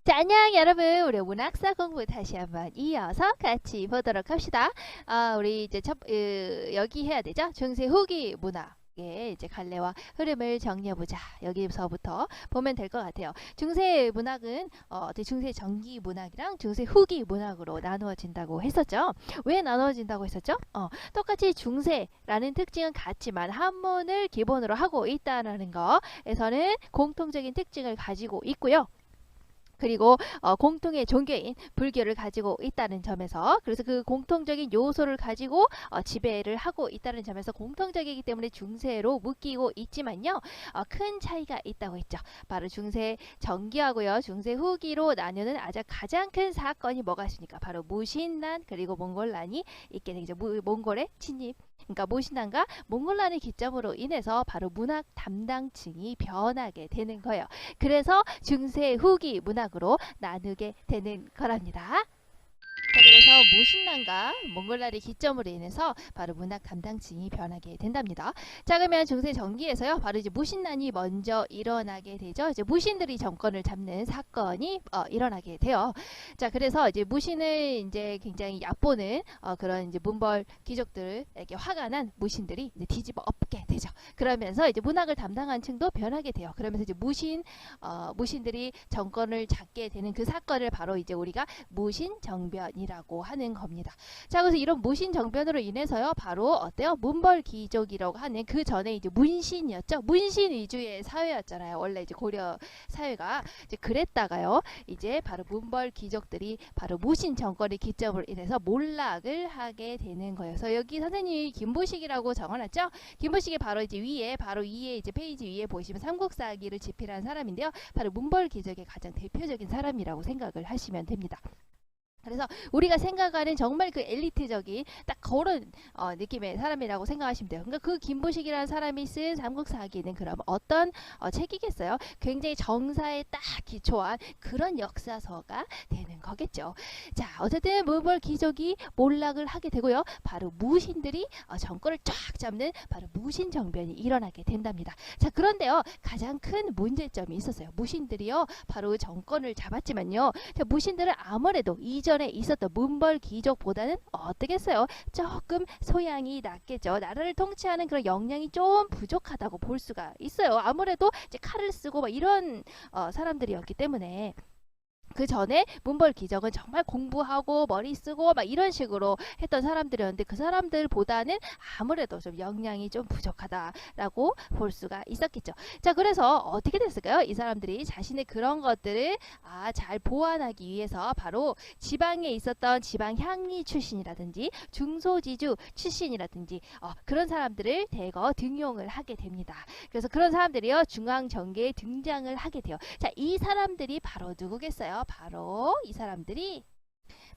자, 안녕 여러분. 우리 문학사 공부 다시 한번 이어서 같이 보도록 합시다. 우리 이제 여기 해야 되죠? 중세 후기 문학의 이제 갈래와 흐름을 정리해보자. 여기서부터 보면 될 것 같아요. 중세 문학은 중세 전기 문학이랑 중세 후기 문학으로 나누어진다고 했었죠. 왜 나누어진다고 했었죠? 똑같이 중세라는 특징은 같지만 한문을 기본으로 하고 있다는 거에서는 공통적인 특징을 가지고 있고요. 그리고 공통의 종교인 불교를 가지고 있다는 점에서, 그래서 그 공통적인 요소를 가지고 지배를 하고 있다는 점에서 공통적이기 때문에 중세로 묶이고 있지만요, 큰 차이가 있다고 했죠. 바로 중세 전기하고요 중세 후기로 나누는 아주 가장 큰 사건이 뭐가 있습니까? 바로 무신난 그리고 몽골난이 있게 되죠. 몽골의 침입, 그러니까 무신난과 몽골난의 기점으로 인해서 바로 문학 담당층이 변하게 되는 거예요. 그래서 중세 후기 문학으로 나누게 되는 거랍니다. 자, 그래서 무신난과 몽골난의 기점으로 인해서 바로 문학 담당층이 변하게 된답니다. 자, 그러면 중세 전기에서요, 바로 이제 무신난이 먼저 일어나게 되죠. 이제 무신들이 정권을 잡는 사건이 일어나게 돼요. 자, 그래서 이제 무신을 이제 굉장히 얕보는 그런 이제 문벌 귀족들에게 화가 난 무신들이 이제 뒤집어 엎게 되죠. 그러면서 이제 문학을 담당한 층도 변하게 돼요. 그러면서 이제 무신들이 정권을 잡게 되는 그 사건을 바로 이제 우리가 무신정변이라고 하는 겁니다. 자, 그래서 이런 무신정변으로 인해서요, 바로 어때요? 문벌귀족이라고 하는, 그 전에 이제 문신이었죠. 문신 위주의 사회였잖아요. 원래 이제 고려 사회가 이제 그랬다가요, 이제 바로 문벌귀족들이 바로 무신 정권의 기점으로 인해서 몰락을 하게 되는 거예요. 그래서 여기 선생님이 김보식이라고 적어놨죠. 김보식이 바로 이제 바로 위에 이제 페이지 위에 보시면 삼국사기를 집필한 사람인데요, 바로 문벌귀족의 가장 대표적인 사람이라고 생각을 하시면 됩니다. 그래서 우리가 생각하는 정말 그 엘리트적인 딱 그런 느낌의 사람이라고 생각하시면 돼요. 그러니까 그 김보식이라는 사람이 쓴 삼국사기는 그럼 어떤 책이겠어요? 굉장히 정사에 딱 기초한 그런 역사서가 되는 거겠죠. 자, 어쨌든 문벌 귀족이 몰락을 하게 되고요, 바로 무신들이 정권을 쫙 잡는 바로 무신정변이 일어나게 된답니다. 자, 그런데요, 가장 큰 문제점이 있었어요. 무신들이요, 바로 정권을 잡았지만요, 자, 무신들은 아무래도 이전에 있었던 문벌 귀족보다는 어떻겠어요? 조금 소양이 낮겠죠. 나라를 통치하는 그런 역량이 좀 부족하다고 볼 수가 있어요. 아무래도 이제 칼을 쓰고 막 이런 사람들이었기 때문에. 그 전에 문벌 귀족은 정말 공부하고 머리 쓰고 막 이런 식으로 했던 사람들이었는데, 그 사람들보다는 아무래도 좀 역량이 좀 부족하다라고 볼 수가 있었겠죠. 자, 그래서 어떻게 됐을까요? 이 사람들이 자신의 그런 것들을 잘 보완하기 위해서 바로 지방에 있었던 지방 향리 출신이라든지 중소지주 출신이라든지 그런 사람들을 대거 등용을 하게 됩니다. 그래서 그런 사람들이요, 중앙정계에 등장을 하게 돼요. 자, 이 사람들이 바로 누구겠어요? 바로 이 사람들이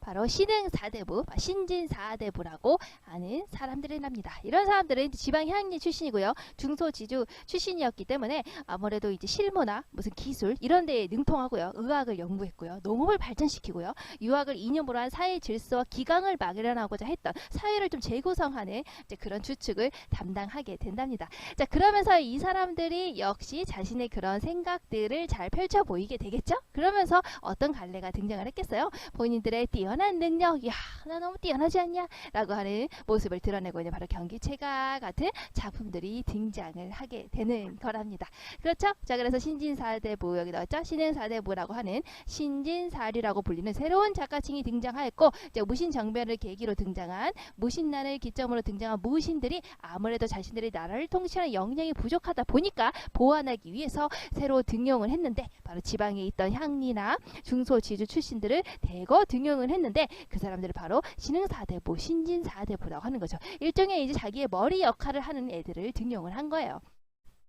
바로 신흥사대부, 신진사대부라고 하는 사람들이랍니다. 이런 사람들은 지방 향리 출신이고요, 중소지주 출신이었기 때문에 아무래도 이제 실무나 무슨 기술 이런 데에 능통하고요, 의학을 연구했고요, 농업을 발전시키고요, 유학을 이념으로 한 사회 질서와 기강을 마련하고자 했던, 사회를 좀 재구성하는 이제 그런 주축을 담당하게 된답니다. 자, 그러면서 이 사람들이 역시 자신의 그런 생각들을 잘 펼쳐 보이게 되겠죠. 그러면서 어떤 갈래가 등장을 했겠어요? 본인들의 뛰어난 능력, 야, 나 너무 뛰어나지 않냐? 라고 하는 모습을 드러내고 있는 바로 경기체가 같은 작품들이 등장을 하게 되는 거랍니다. 그렇죠? 자, 그래서 신진사대부, 여기 나왔죠? 신흥사대부라고 하는 신진사류라고 불리는 새로운 작가층이 등장하였고, 이제 무신정변을 계기로 등장한, 무신난을 기점으로 등장한 무신들이 아무래도 자신들의 나라를 통치하는 역량이 부족하다 보니까 보완하기 위해서 새로 등용을 했는데, 바로 지방에 있던 향리나 중소지주 출신들을 대거 등용을 했는데, 그 사람들을 바로 신흥사대부, 신진사대부라고 하는 거죠. 일종의 이제 자기의 머리 역할을 하는 애들을 등용을 한 거예요.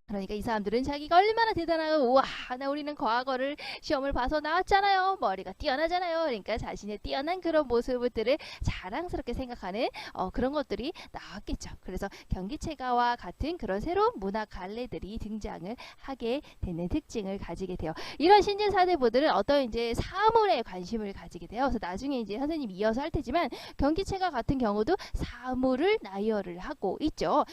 그러니까 이 사람들은 자기가 얼마나 대단하고, 우와, 우리는 과거를 시험을 봐서 나왔잖아요, 머리가 뛰어나잖아요. 그러니까 자신의 뛰어난 그런 모습들을 자랑스럽게 생각하는 그런 것들이 나왔겠죠. 그래서 경기체가와 같은 그런 새로운 문화 갈래들이 등장을 하게 되는 특징을 가지게 돼요. 이런 신진사대부들은 어떤 이제 사물에 관심을 가지게 돼요. 그래서 나중에 이제 선생님이 이어서 할 테지만, 경기체가 같은 경우도 사물을 나열을 하고 있죠.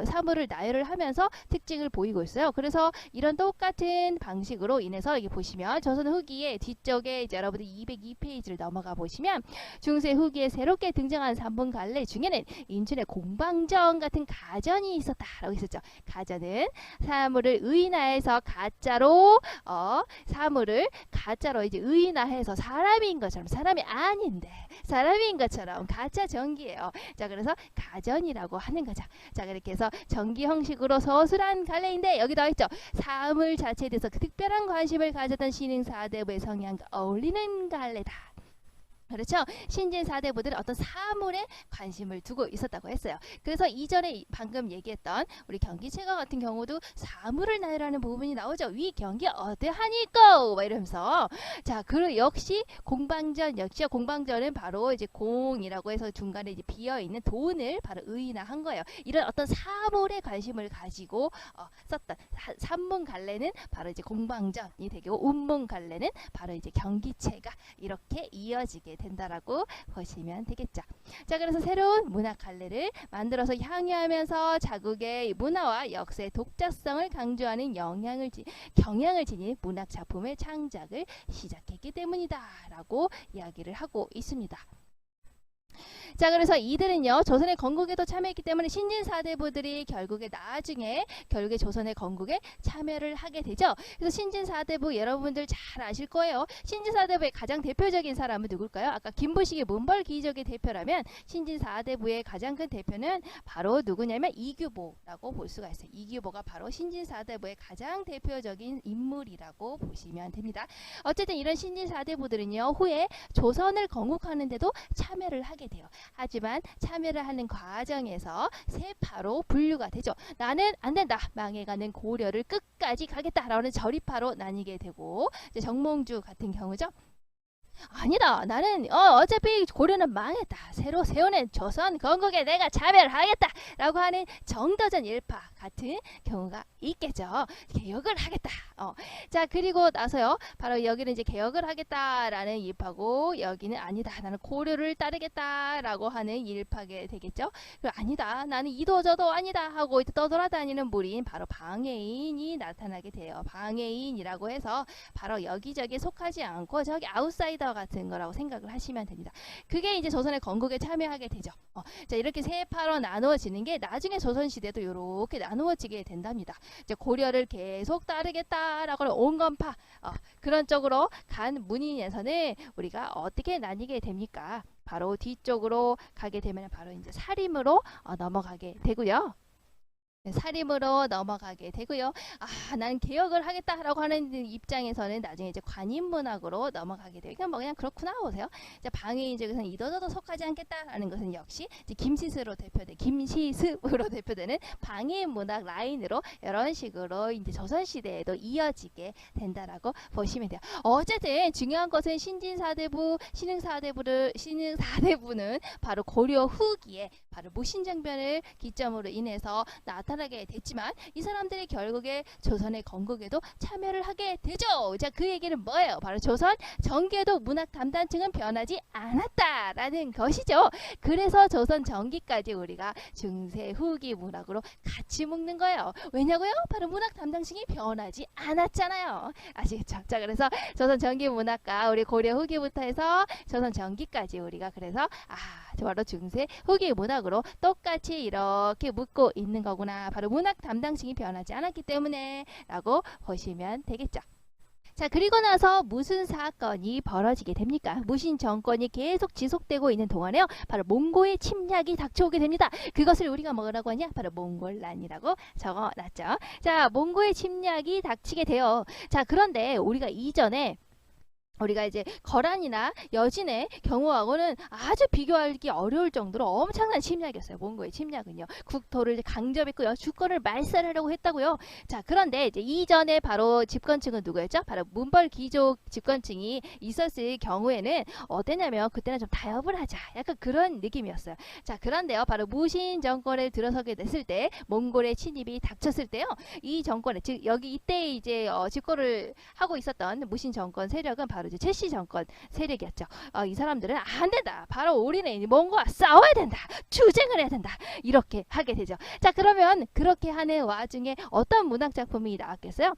사물을 나열을 하면서 특징을 보이 보이고 있어요. 그래서 이런 똑같은 방식으로 인해서 여기 보시면 조선 후기의 뒤쪽에 이제 여러분들 202페이지를 넘어가 보시면 중세 후기에 새롭게 등장한 3분 갈래 중에는 인춘의 공방전 같은 가전이 있었다라고 있었죠. 가전은 사물을 의인화해서 가짜로 사물을 가짜로 이제 의인화해서 사람인 것처럼 사람이 아닌데 사람인 것처럼 가짜 전기예요. 자, 그래서 가전이라고 하는 거죠. 자, 그렇게 해서 전기 형식으로 서술한 갈래인데 여기 나와 있죠. 사물 자체에 대해서 그 특별한 관심을 가졌던 신흥 사대부의 성향과 어울리는 갈래다. 그렇죠. 신진 사대부들은 어떤 사물에 관심을 두고 있었다고 했어요. 그래서 이전에 방금 얘기했던 우리 경기체가 같은 경우도 사물을 나열하는 부분이 나오죠. 위 경기 어떠하니까 막 이러면서 자, 그 역시 공방전 역시요. 공방전은 바로 이제 공이라고 해서 중간에 이제 비어 있는 돈을 바로 의인화한 거예요. 이런 어떤 사물에 관심을 가지고 썼던 산문 갈래는 바로 이제 공방전이 되고 운문 갈래는 바로 이제 경기체가 이렇게 이어지게 된다라고 보시면 되겠죠. 자, 그래서 새로운 문학 갈래를 만들어서 향유하면서 자국의 문화와 역사의 독자성을 강조하는 경향을 지닌 문학 작품의 창작을 시작했기 때문이다라고 이야기를 하고 있습니다. 자, 그래서 이들은요 조선의 건국에도 참여했기 때문에 신진 사대부들이 결국에 조선의 건국에 참여를 하게 되죠. 그래서 신진 사대부 여러분들 잘 아실 거예요. 신진 사대부의 가장 대표적인 사람은 누굴까요? 아까 김부식의 문벌 기적의 대표라면 신진 사대부의 가장 큰 대표는 바로 누구냐면 이규보라고 볼 수가 있어요. 이규보가 바로 신진 사대부의 가장 대표적인 인물이라고 보시면 됩니다. 어쨌든 이런 신진 사대부들은요 후에 조선을 건국하는데도 참여를 하게 돼요. 하지만 참여를 하는 과정에서 세 파로 분류가 되죠. 나는 안 된다. 망해가는 고려를 끝까지 가겠다라는 저리파로 나뉘게 되고 이제 정몽주 같은 경우죠. 아니다. 나는 어차피 고려는 망했다. 새로 세우는 조선 건국에 내가 참여를 하겠다 라고 하는 정도전 일파 같은 경우가 있겠죠. 개혁을 하겠다. 자, 그리고 나서요 바로 여기는 이제 개혁을 하겠다라는 일파고 여기는 아니다. 나는 고려를 따르겠다 라고 하는 일파게 되겠죠. 그리고 아니다. 나는 이도저도 아니다 하고 떠돌아다니는 무리인 바로 방해인이 나타나게 돼요. 방해인이라고 해서 바로 여기저기 속하지 않고 저기 아웃사이더 같은 거라고 생각을 하시면 됩니다. 그게 이제 조선의 건국에 참여하게 되죠. 자, 이렇게 세 파로 나누어지는 게 나중에 조선시대도 이렇게 나누어지게 된답니다. 이제 고려를 계속 따르겠다라고 하는 온건파 그런 쪽으로 간 문인에서는 우리가 어떻게 나뉘게 됩니까? 바로 뒤쪽으로 가게 되면 바로 이제 사림으로 넘어가게 되고요. 사림으로 넘어가게 되고요. 난 개혁을 하겠다라고 하는 입장에서는 나중에 이제 관인문학으로 넘어가게 돼요. 그냥 그렇구나 보세요. 이제 방해인 쪽에서는 이도저도 속하지 않겠다라는 것은 역시 이제 김시습으로 대표되는 방해인 문학 라인으로 이런 식으로 이제 조선 시대에도 이어지게 된다라고 보시면 돼요. 어쨌든 중요한 것은 신흥 사대부는 바로 고려 후기에 바로 무신정변을 기점으로 인해서 나타나게 됐지만 이 사람들이 결국에 조선의 건국에도 참여를 하게 되죠. 자, 그 얘기는 뭐예요? 바로 조선 정계도 문학 담당층은 변하지 않았다라는 것이죠. 그래서 조선 전기까지 우리가 중세 후기 문학으로 같이 묶는 거예요. 왜냐고요? 바로 문학 담당층이 변하지 않았잖아요. 아시겠죠? 자, 그래서 조선 전기 문학과 우리 고려 후기부터 해서 조선 전기까지 우리가 그래서 바로 중세 후기 문학으로 똑같이 이렇게 묶고 있는 거구나. 바로 문학 담당층이 변하지 않았기 때문에 라고 보시면 되겠죠. 자, 그리고 나서 무슨 사건이 벌어지게 됩니까? 무신 정권이 계속 지속되고 있는 동안에요. 바로 몽고의 침략이 닥쳐오게 됩니다. 그것을 우리가 뭐라고 하냐? 바로 몽골난이라고 적어놨죠. 자, 몽고의 침략이 닥치게 돼요. 자, 그런데 우리가 이전에 우리가 이제 거란이나 여진의 경우하고는 아주 비교하기 어려울 정도로 엄청난 침략이었어요. 몽고의 침략은요. 국토를 강점했고요. 주권을 말살하려고 했다고요. 자, 그런데 이제 이전에 바로 집권층은 누구였죠? 바로 문벌 귀족 집권층이 있었을 경우에는 어땠냐면 그때는 좀 타협을 하자. 약간 그런 느낌이었어요. 자, 그런데요. 바로 무신 정권을 들어서게 됐을 때 몽골의 침입이 닥쳤을 때요. 이 정권에 즉 여기 이때 이제 집권을 하고 있었던 무신 정권 세력은 바로 바로 이제 최씨 정권 세력이었죠. 이 사람들은 안 된다. 바로 우리는 몽고와 싸워야 된다. 투쟁을 해야 된다. 이렇게 하게 되죠. 자, 그러면 그렇게 하는 와중에 어떤 문학 작품이 나왔겠어요?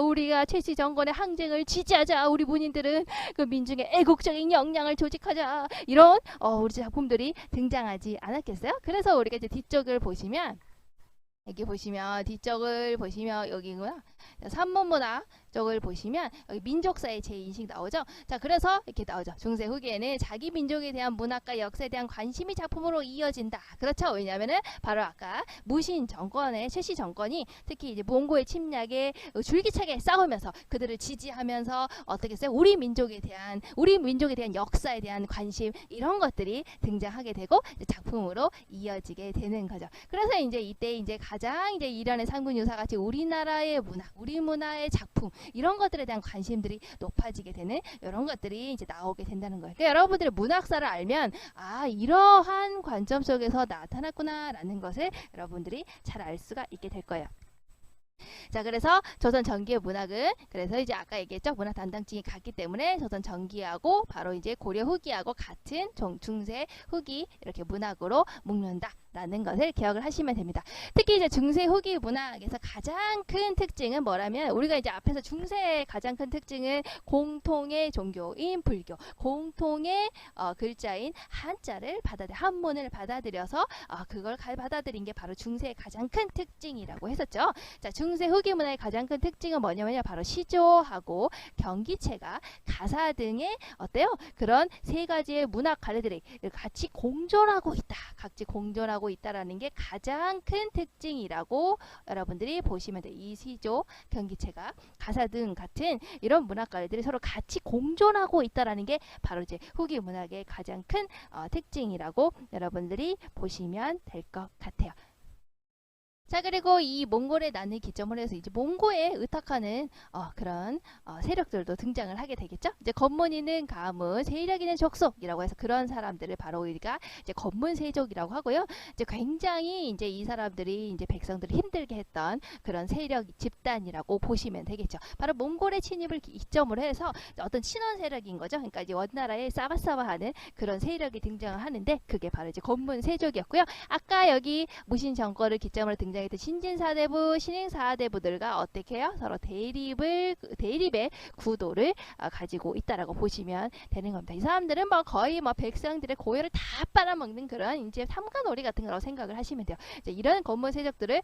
우리가 최씨 정권의 항쟁을 지지하자. 우리 문인들은 그 민중의 애국적인 역량을 조직하자. 이런 우리 작품들이 등장하지 않았겠어요? 그래서 우리가 이제 뒤쪽을 보시면 여기 보시면 뒤쪽을 보시면 여기구나. 산문문화 쪽을 보시면 여기 민족사의 제2인식 나오죠. 자, 그래서 이렇게 나오죠. 중세 후기에는 자기 민족에 대한 문학과 역사에 대한 관심이 작품으로 이어진다. 그렇죠. 왜냐하면은 바로 아까 무신 정권의 최씨 정권이 특히 이제 몽고의 침략에 줄기차게 싸우면서 그들을 지지하면서 어떻게 했어요? 우리 민족에 대한 역사에 대한 관심 이런 것들이 등장하게 되고 이제 작품으로 이어지게 되는 거죠. 그래서 이제 이때 이제 가장 이제 이란의 상군 유사 같이 우리나라의 문학, 우리 문화의 작품 이런 것들에 대한 관심들이 높아지게 되는 이런 것들이 이제 나오게 된다는 거예요. 그러니까 여러분들이 문학사를 알면 이러한 관점 속에서 나타났구나라는 것을 여러분들이 잘 알 수가 있게 될 거예요. 자, 그래서 조선 전기의 문학은 그래서 이제 아까 얘기했죠. 문학 담당증이 같기 때문에 조선 전기하고 바로 이제 고려 후기하고 같은 중세 후기 이렇게 문학으로 묶는다. 라는 것을 기억을 하시면 됩니다. 특히 이제 중세 후기 문학에서 가장 큰 특징은 뭐라면 우리가 이제 앞에서 중세의 가장 큰 특징은 공통의 종교인 불교, 공통의 글자인 한자를 한문을 받아들여서 그걸 받아들인 게 바로 중세의 가장 큰 특징이라고 했었죠. 자, 중세 후기 문화의 가장 큰 특징은 뭐냐면요, 바로 시조하고 경기체가 가사 등의 어때요? 그런 세 가지의 문학 관례들이 같이 공존하고 있다. 같이 공존하고 있다라는 게 가장 큰 특징이라고 여러분들이 보시면 돼요. 이 시조, 경기체가 가사 등 같은 이런 문학 관례들이 서로 같이 공존하고 있다라는 게 바로 이제 후기 문학의 가장 큰 특징이라고 여러분들이 보시면 될 것 같아요. 자, 그리고 이 몽골의 난을 기점으로 해서 이제 몽고에 의탁하는 그런 세력들도 등장을 하게 되겠죠. 이제 건문이는 가문, 세력이는 족속이라고 해서 그런 사람들을 바로 우리가 이제 건문세족이라고 하고요. 이제 굉장히 이제 이 사람들이 이제 백성들을 힘들게 했던 그런 세력 집단이라고 보시면 되겠죠. 바로 몽골의 침입을 기점으로 해서 어떤 친원 세력인 거죠. 그러니까 이제 원나라에 싸바싸바하는 그런 세력이 등장을 하는데 그게 바로 이제 건문세족이었고요. 아까 여기 무신 정권을 기점으로 등장 신진사대부, 신흥사대부들과 어떻게 해요? 서로 대립의 구도를 가지고 있다라고 보시면 되는 겁니다. 이 사람들은 거의 백성들의 고열을 다 빨아먹는 그런 이제 삼가놀이 같은 거라고 생각을 하시면 돼요. 이제 이런 건문 세력들을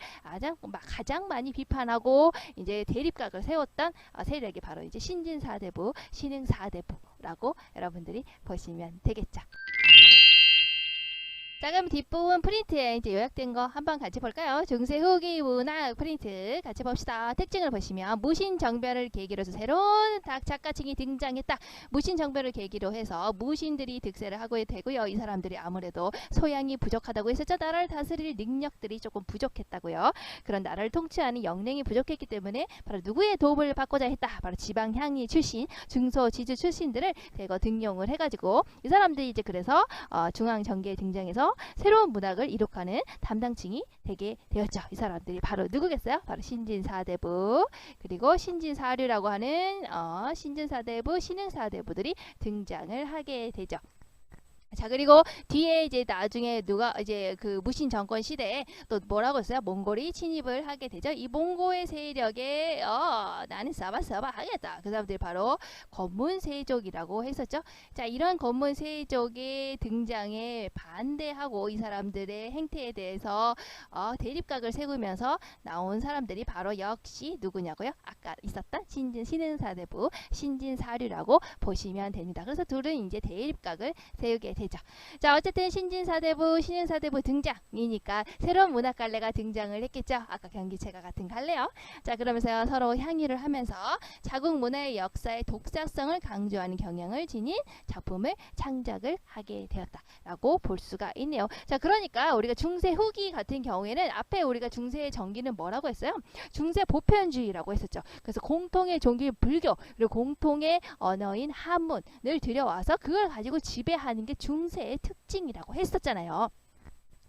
가장 많이 비판하고 이제 대립각을 세웠던 세력이 바로 이제 신진사대부, 신흥사대부라고 여러분들이 보시면 되겠죠. 자, 그럼 뒷부분 프린트에 이제 요약된 거 한번 같이 볼까요? 중세 후기 문학 프린트 같이 봅시다. 특징을 보시면 무신정변을 계기로 해서 새로운 작가층이 등장했다. 무신정변을 계기로 해서 무신들이 득세를 하고 되고요. 이 사람들이 아무래도 소양이 부족하다고 했었죠. 나라를 다스릴 능력들이 조금 부족했다고요. 그런 나라를 통치하는 역량이 부족했기 때문에 바로 누구의 도움을 받고자 했다. 바로 지방향이 출신, 중소지주 출신들을 대거 등용을 해가지고 이 사람들이 이제 그래서 중앙정계에 등장해서 새로운 문학을 이룩하는 담당층이 되게 되었죠. 이 사람들이 바로 누구겠어요? 바로 신진사대부 그리고 신진사류라고 하는 신진사대부, 신흥사대부들이 등장을 하게 되죠. 자, 그리고 뒤에 이제 나중에 누가 이제 그 무신 정권 시대에 또 뭐라고 했어요? 몽골이 침입을 하게 되죠. 이 몽고의 세력에 나는 싸바 하겠다. 그 사람들이 바로 건문세족이라고 했었죠. 자, 이런 건문세족의 등장에 반대하고 이 사람들의 행태에 대해서 대립각을 세우면서 나온 사람들이 바로 역시 누구냐고요? 아까 있었던 신흥사대부, 신진사류라고 보시면 됩니다. 그래서 둘은 이제 대립각을 세우게 되죠. 자, 어쨌든 신진사대부, 신흥사대부 등장이니까 새로운 문학 갈래가 등장을 했겠죠. 아까 경기체가 같은 갈래요. 자, 그러면서 서로 향유를 하면서 자국 문화의 역사의 독자성을 강조하는 경향을 지닌 작품을 창작을 하게 되었다라고 볼 수가 있네요. 자, 그러니까 우리가 중세 후기 같은 경우에는 앞에 우리가 중세의 전기는 뭐라고 했어요? 중세 보편주의라고 했었죠. 그래서 공통의 종교인 불교 그리고 공통의 언어인 한문을 들여와서 그걸 가지고 지배하는 게 중세의 특징이라고 했었잖아요.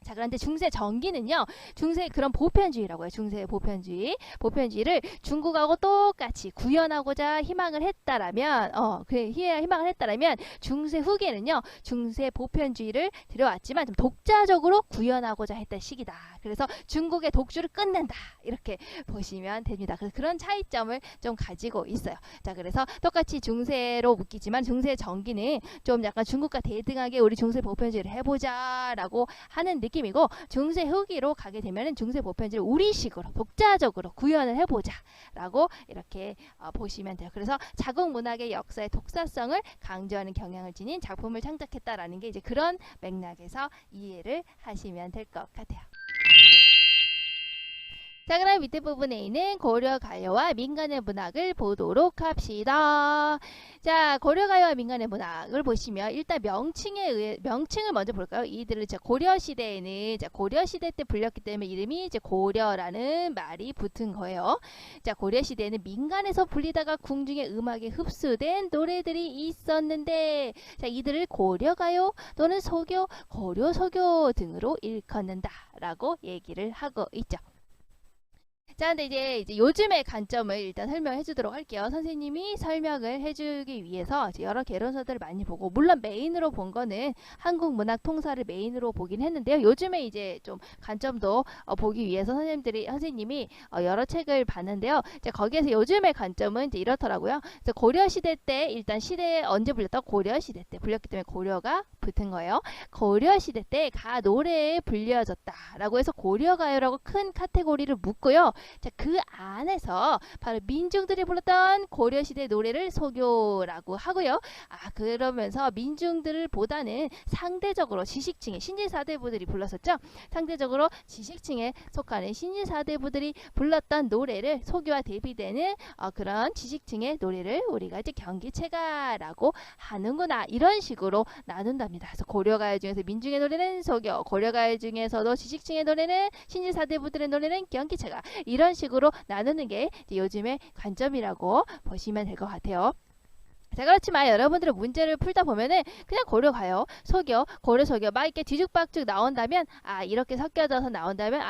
자, 그런데 중세 전기는요, 중세 그런 보편주의라고 해요. 중세 보편주의를 중국하고 똑같이 구현하고자 희망을 했다라면, 희망을 했다라면, 중세 후기에는요, 중세 보편주의를 들여왔지만 좀 독자적으로 구현하고자 했던 시기다. 그래서 중국의 독주를 끝낸다. 이렇게 보시면 됩니다. 그래서 그런 차이점을 좀 가지고 있어요. 자, 그래서 똑같이 중세로 묶이지만 중세 전기는 좀 약간 중국과 대등하게 우리 중세 보편주의를 해보자라고 하는 느낌이고, 중세 후기로 가게 되면은 중세 보편주의를 우리식으로 독자적으로 구현을 해보자라고 이렇게 보시면 돼요. 그래서 자국 문학의 역사의 독사성을 강조하는 경향을 지닌 작품을 창작했다라는 게 이제 그런 맥락에서 이해를 하시면 될 것 같아요. 자, 그럼 밑에 부분에 있는 고려가요와 민간의 문학을 보도록 합시다. 자, 고려가요와 민간의 문학을 보시면 일단 명칭을 먼저 볼까요? 이들을 고려시대에는 고려시대 때 불렸기 때문에 이름이 이제 고려라는 말이 붙은 거예요. 자, 고려시대에는 민간에서 불리다가 궁중의 음악에 흡수된 노래들이 있었는데, 자, 이들을 고려가요 또는 소교, 고려소교 등으로 일컫는다라고 얘기를 하고 있죠. 자, 근데 이제 요즘의 관점을 일단 설명해 주도록 할게요. 선생님이 설명을 해주기 위해서 여러 개론서들을 많이 보고, 물론 메인으로 본 거는 한국 문학 통사를 메인으로 보긴 했는데요. 요즘에 이제 좀 관점도 보기 위해서 선생님이 여러 책을 봤는데요. 이제 거기에서 요즘의 관점은 이제 이렇더라고요. 이제 고려시대 때 일단 시대에 언제 불렸다? 고려시대 때 불렸기 때문에 고려가 붙은 거예요. 고려시대 때 가 노래에 불려졌다라고 해서 고려가요라고 큰 카테고리를 묶고요. 자, 그 안에서 바로 민중들이 불렀던 고려시대 노래를 소교라고 하고요. 그러면서 민중들을 보다는 상대적으로 지식층의 신지사대부들이 불렀었죠. 상대적으로 지식층에 속하는 신지사대부들이 불렀던 노래를 소교와 대비되는 그런 지식층의 노래를 우리가 이제 경기체가라고 하는구나, 이런 식으로 나눈답니다. 그래서 고려가요 중에서 민중의 노래는 소교, 고려가요 중에서도 지식층의 노래는 신지사대부들의 노래는 경기체가, 이런 식으로 나누는 게 요즘의 관점이라고 보시면 될 것 같아요. 자, 그렇지만 여러분들은 문제를 풀다 보면은 그냥 고려가요, 소교, 고려소교 막 이렇게 뒤죽박죽 나온다면, 이렇게 섞여져서 나온다면,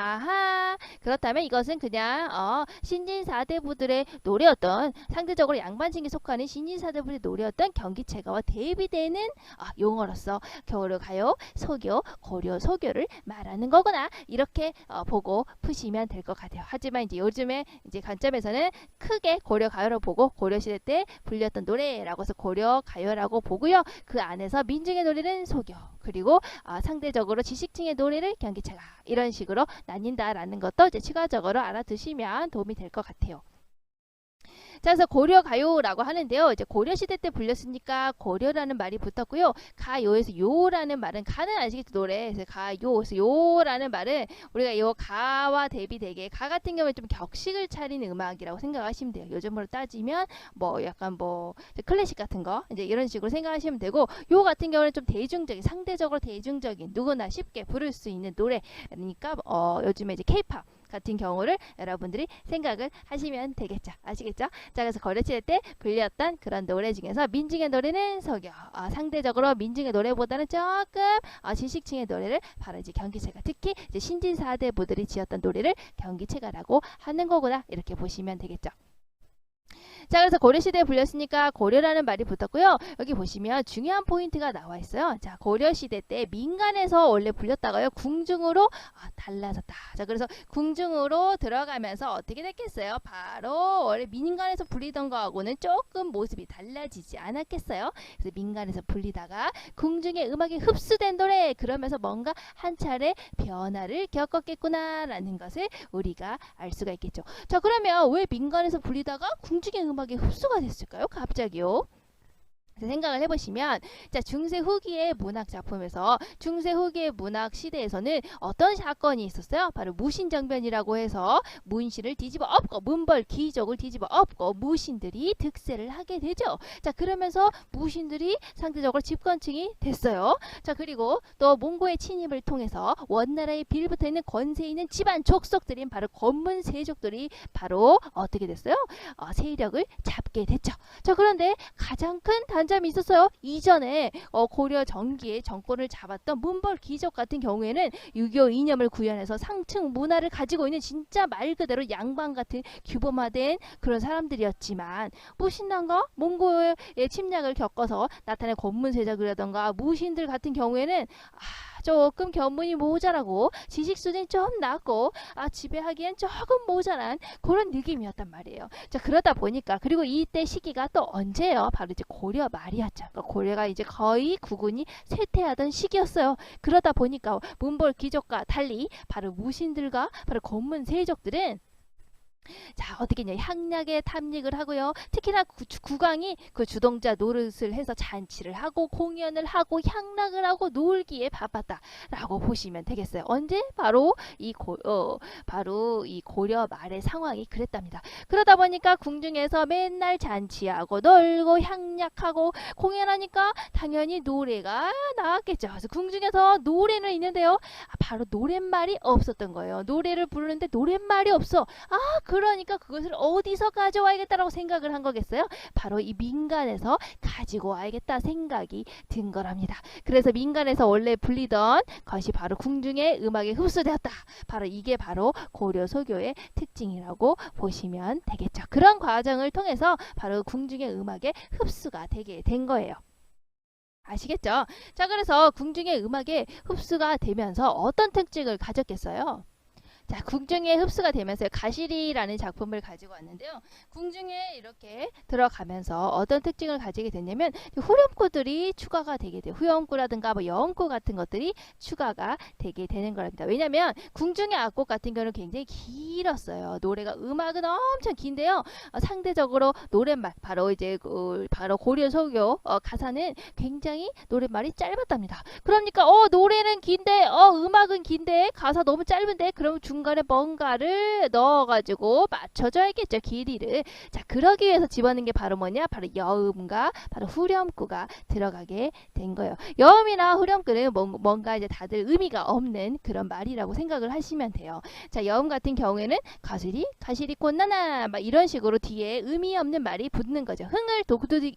그렇다면 이것은 그냥 신진사대부들의 노래였던, 상대적으로 양반층에 속하는 신진사대부들의 노래였던 경기체가와 대비되는 용어로서 고려가요, 소교, 고려소교를 말하는 거구나, 이렇게 보고 푸시면 될 것 같아요. 하지만 이제 요즘의 이제 관점에서는 크게 고려가요를 보고 고려시대 때 불렸던 노래라고 해서 고려가요라고 보고요. 그 안에서 민중의 노래는 소교, 그리고 상대적으로 지식층의 노래를 경기체가, 이런 식으로 나뉜다라는 것도 이제 추가적으로 알아두시면 도움이 될 것 같아요. 자, 그래서 고려가요라고 하는데요. 이제 고려시대 때 불렸으니까 고려라는 말이 붙었고요. 가요에서 요라는 말은, 가는 아시겠죠? 노래. 그래서 가요. 그래서 요라는 말은 우리가 요 가와 대비되게, 가 같은 경우에 좀 격식을 차리는 음악이라고 생각하시면 돼요. 요즘으로 따지면 약간 클래식 같은 거 이제 이런 식으로 생각하시면 되고, 요 같은 경우는 좀 대중적인, 상대적으로 대중적인, 누구나 쉽게 부를 수 있는 노래니까 요즘에 이제 K-팝 같은 경우를 여러분들이 생각을 하시면 되겠죠. 아시겠죠? 자, 그래서 고려시대 때 불렸던 그런 노래 중에서 민중의 노래는 소교, 상대적으로 민중의 노래보다는 조금 지식층의 노래를 바로 이제 경기체가, 특히 이제 신진사대부들이 지었던 노래를 경기체가라고 하는 거구나, 이렇게 보시면 되겠죠. 자, 그래서 고려시대에 불렸으니까 고려라는 말이 붙었고요. 여기 보시면 중요한 포인트가 나와 있어요. 자, 고려시대 때 민간에서 원래 불렸다가요, 궁중으로 달라졌다. 자, 그래서 궁중으로 들어가면서 어떻게 됐겠어요? 바로 원래 민간에서 불리던 거하고는 조금 모습이 달라지지 않았겠어요? 그래서 민간에서 불리다가 궁중의 음악에 흡수된 노래, 그러면서 뭔가 한 차례 변화를 겪었겠구나라는 것을 우리가 알 수가 있겠죠. 자, 그러면 왜 민간에서 불리다가 궁중의 음악에 흡수가 됐을까요? 갑자기요. 생각을 해보시면, 자, 중세 후기의 문학 작품에서, 중세 후기의 문학 시대에서는 어떤 사건이 있었어요? 바로 무신정변이라고 해서 문신을 뒤집어 엎고, 문벌 귀족을 뒤집어 엎고 무신들이 득세를 하게 되죠. 자, 그러면서 무신들이 상대적으로 집권층이 됐어요. 자, 그리고 또 몽고의 침입을 통해서 원나라에 빌붙어 있는 권세 있는 집안 족속들인 바로 권문세족들이 바로 어떻게 됐어요? 세력을 잡게 됐죠. 자, 그런데 가장 큰 점이 있었어요. 이전에 고려 전기에 정권을 잡았던 문벌 귀족 같은 경우에는 유교 이념을 구현해서 상층 문화를 가지고 있는 진짜 말 그대로 양반 같은 규범화된 그런 사람들이었지만 무신론과 몽고의 침략을 겪어서 나타낸 권문세자들이라던가 무신들 같은 경우에는 조금 견문이 모자라고 지식 수준이 좀 낮고 지배하기엔 조금 모자란 그런 느낌이었단 말이에요. 자, 그러다 보니까 그리고 이때 시기가 또 언제예요? 바로 이제 고려 말이었죠. 그러니까 고려가 이제 거의 국운이 쇠퇴하던 시기였어요. 그러다 보니까 문벌 귀족과 달리 바로 무신들과 바로 권문 세족들은 자, 어떻게 냐 향락에 탐닉을 하고요. 특히나 국왕이 그 주동자 노릇을 해서 잔치를 하고 공연을 하고 향락을 하고 놀기에 바빴다라고 보시면 되겠어요. 언제? 바로 이 고려 말의 상황이 그랬답니다. 그러다 보니까 궁중에서 맨날 잔치하고 놀고 향락하고 공연하니까 당연히 노래가 나왔겠죠. 그래서 궁중에서 노래는 있는데요. 바로 노랫말이 없었던 거예요. 노래를 부르는데 노랫말이 없어. 그러니까 그것을 어디서 가져와야겠다라고 생각을 한 거겠어요? 바로 이 민간에서 가지고 와야겠다 생각이 든 거랍니다. 그래서 민간에서 원래 불리던 것이 바로 궁중의 음악에 흡수되었다. 바로 이게 바로 고려 소교의 특징이라고 보시면 되겠죠. 그런 과정을 통해서 바로 궁중의 음악에 흡수가 되게 된 거예요. 아시겠죠? 자, 그래서 궁중의 음악에 흡수가 되면서 어떤 특징을 가졌겠어요? 자, 궁중에 흡수가 되면서 가시리라는 작품을 가지고 왔는데요. 궁중에 이렇게 들어가면서 어떤 특징을 가지게 됐냐면 후렴구들이 추가가 되게 돼요. 후렴구라든가 뭐 여음구 같은 것들이 추가가 되게 되는 겁니다. 왜냐면 궁중의 악곡 같은 경우는 굉장히 길었어요. 노래가 음악은 엄청 긴데요. 상대적으로 노랫말 바로 이제 바로 고려 소교 가사는 굉장히 노랫말이 짧았답니다. 그러니까 노래는 긴데 음악은 긴데 가사 너무 짧은데 그럼 중간에 뭔가를 넣어가지고 맞춰줘야겠죠. 길이를. 자, 그러기 위해서 집어넣은 게 바로 뭐냐? 바로 여음과 바로 후렴구가 들어가게 된 거예요. 여음이나 후렴구는 뭔가 이제 다들 의미가 없는 그런 말이라고 생각을 하시면 돼요. 자, 여음 같은 경우에는 가시리 꽃나나 막 이런 식으로 뒤에 의미 없는 말이 붙는 거죠. 흥을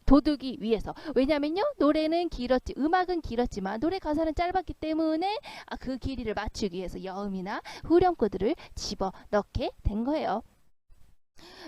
돋우기 위해서. 왜냐면요, 노래는 길었지, 음악은 길었지만 노래 가사는 짧았기 때문에 그 길이를 맞추기 위해서 여음이나 후렴구들을 집어넣게 된 거예요.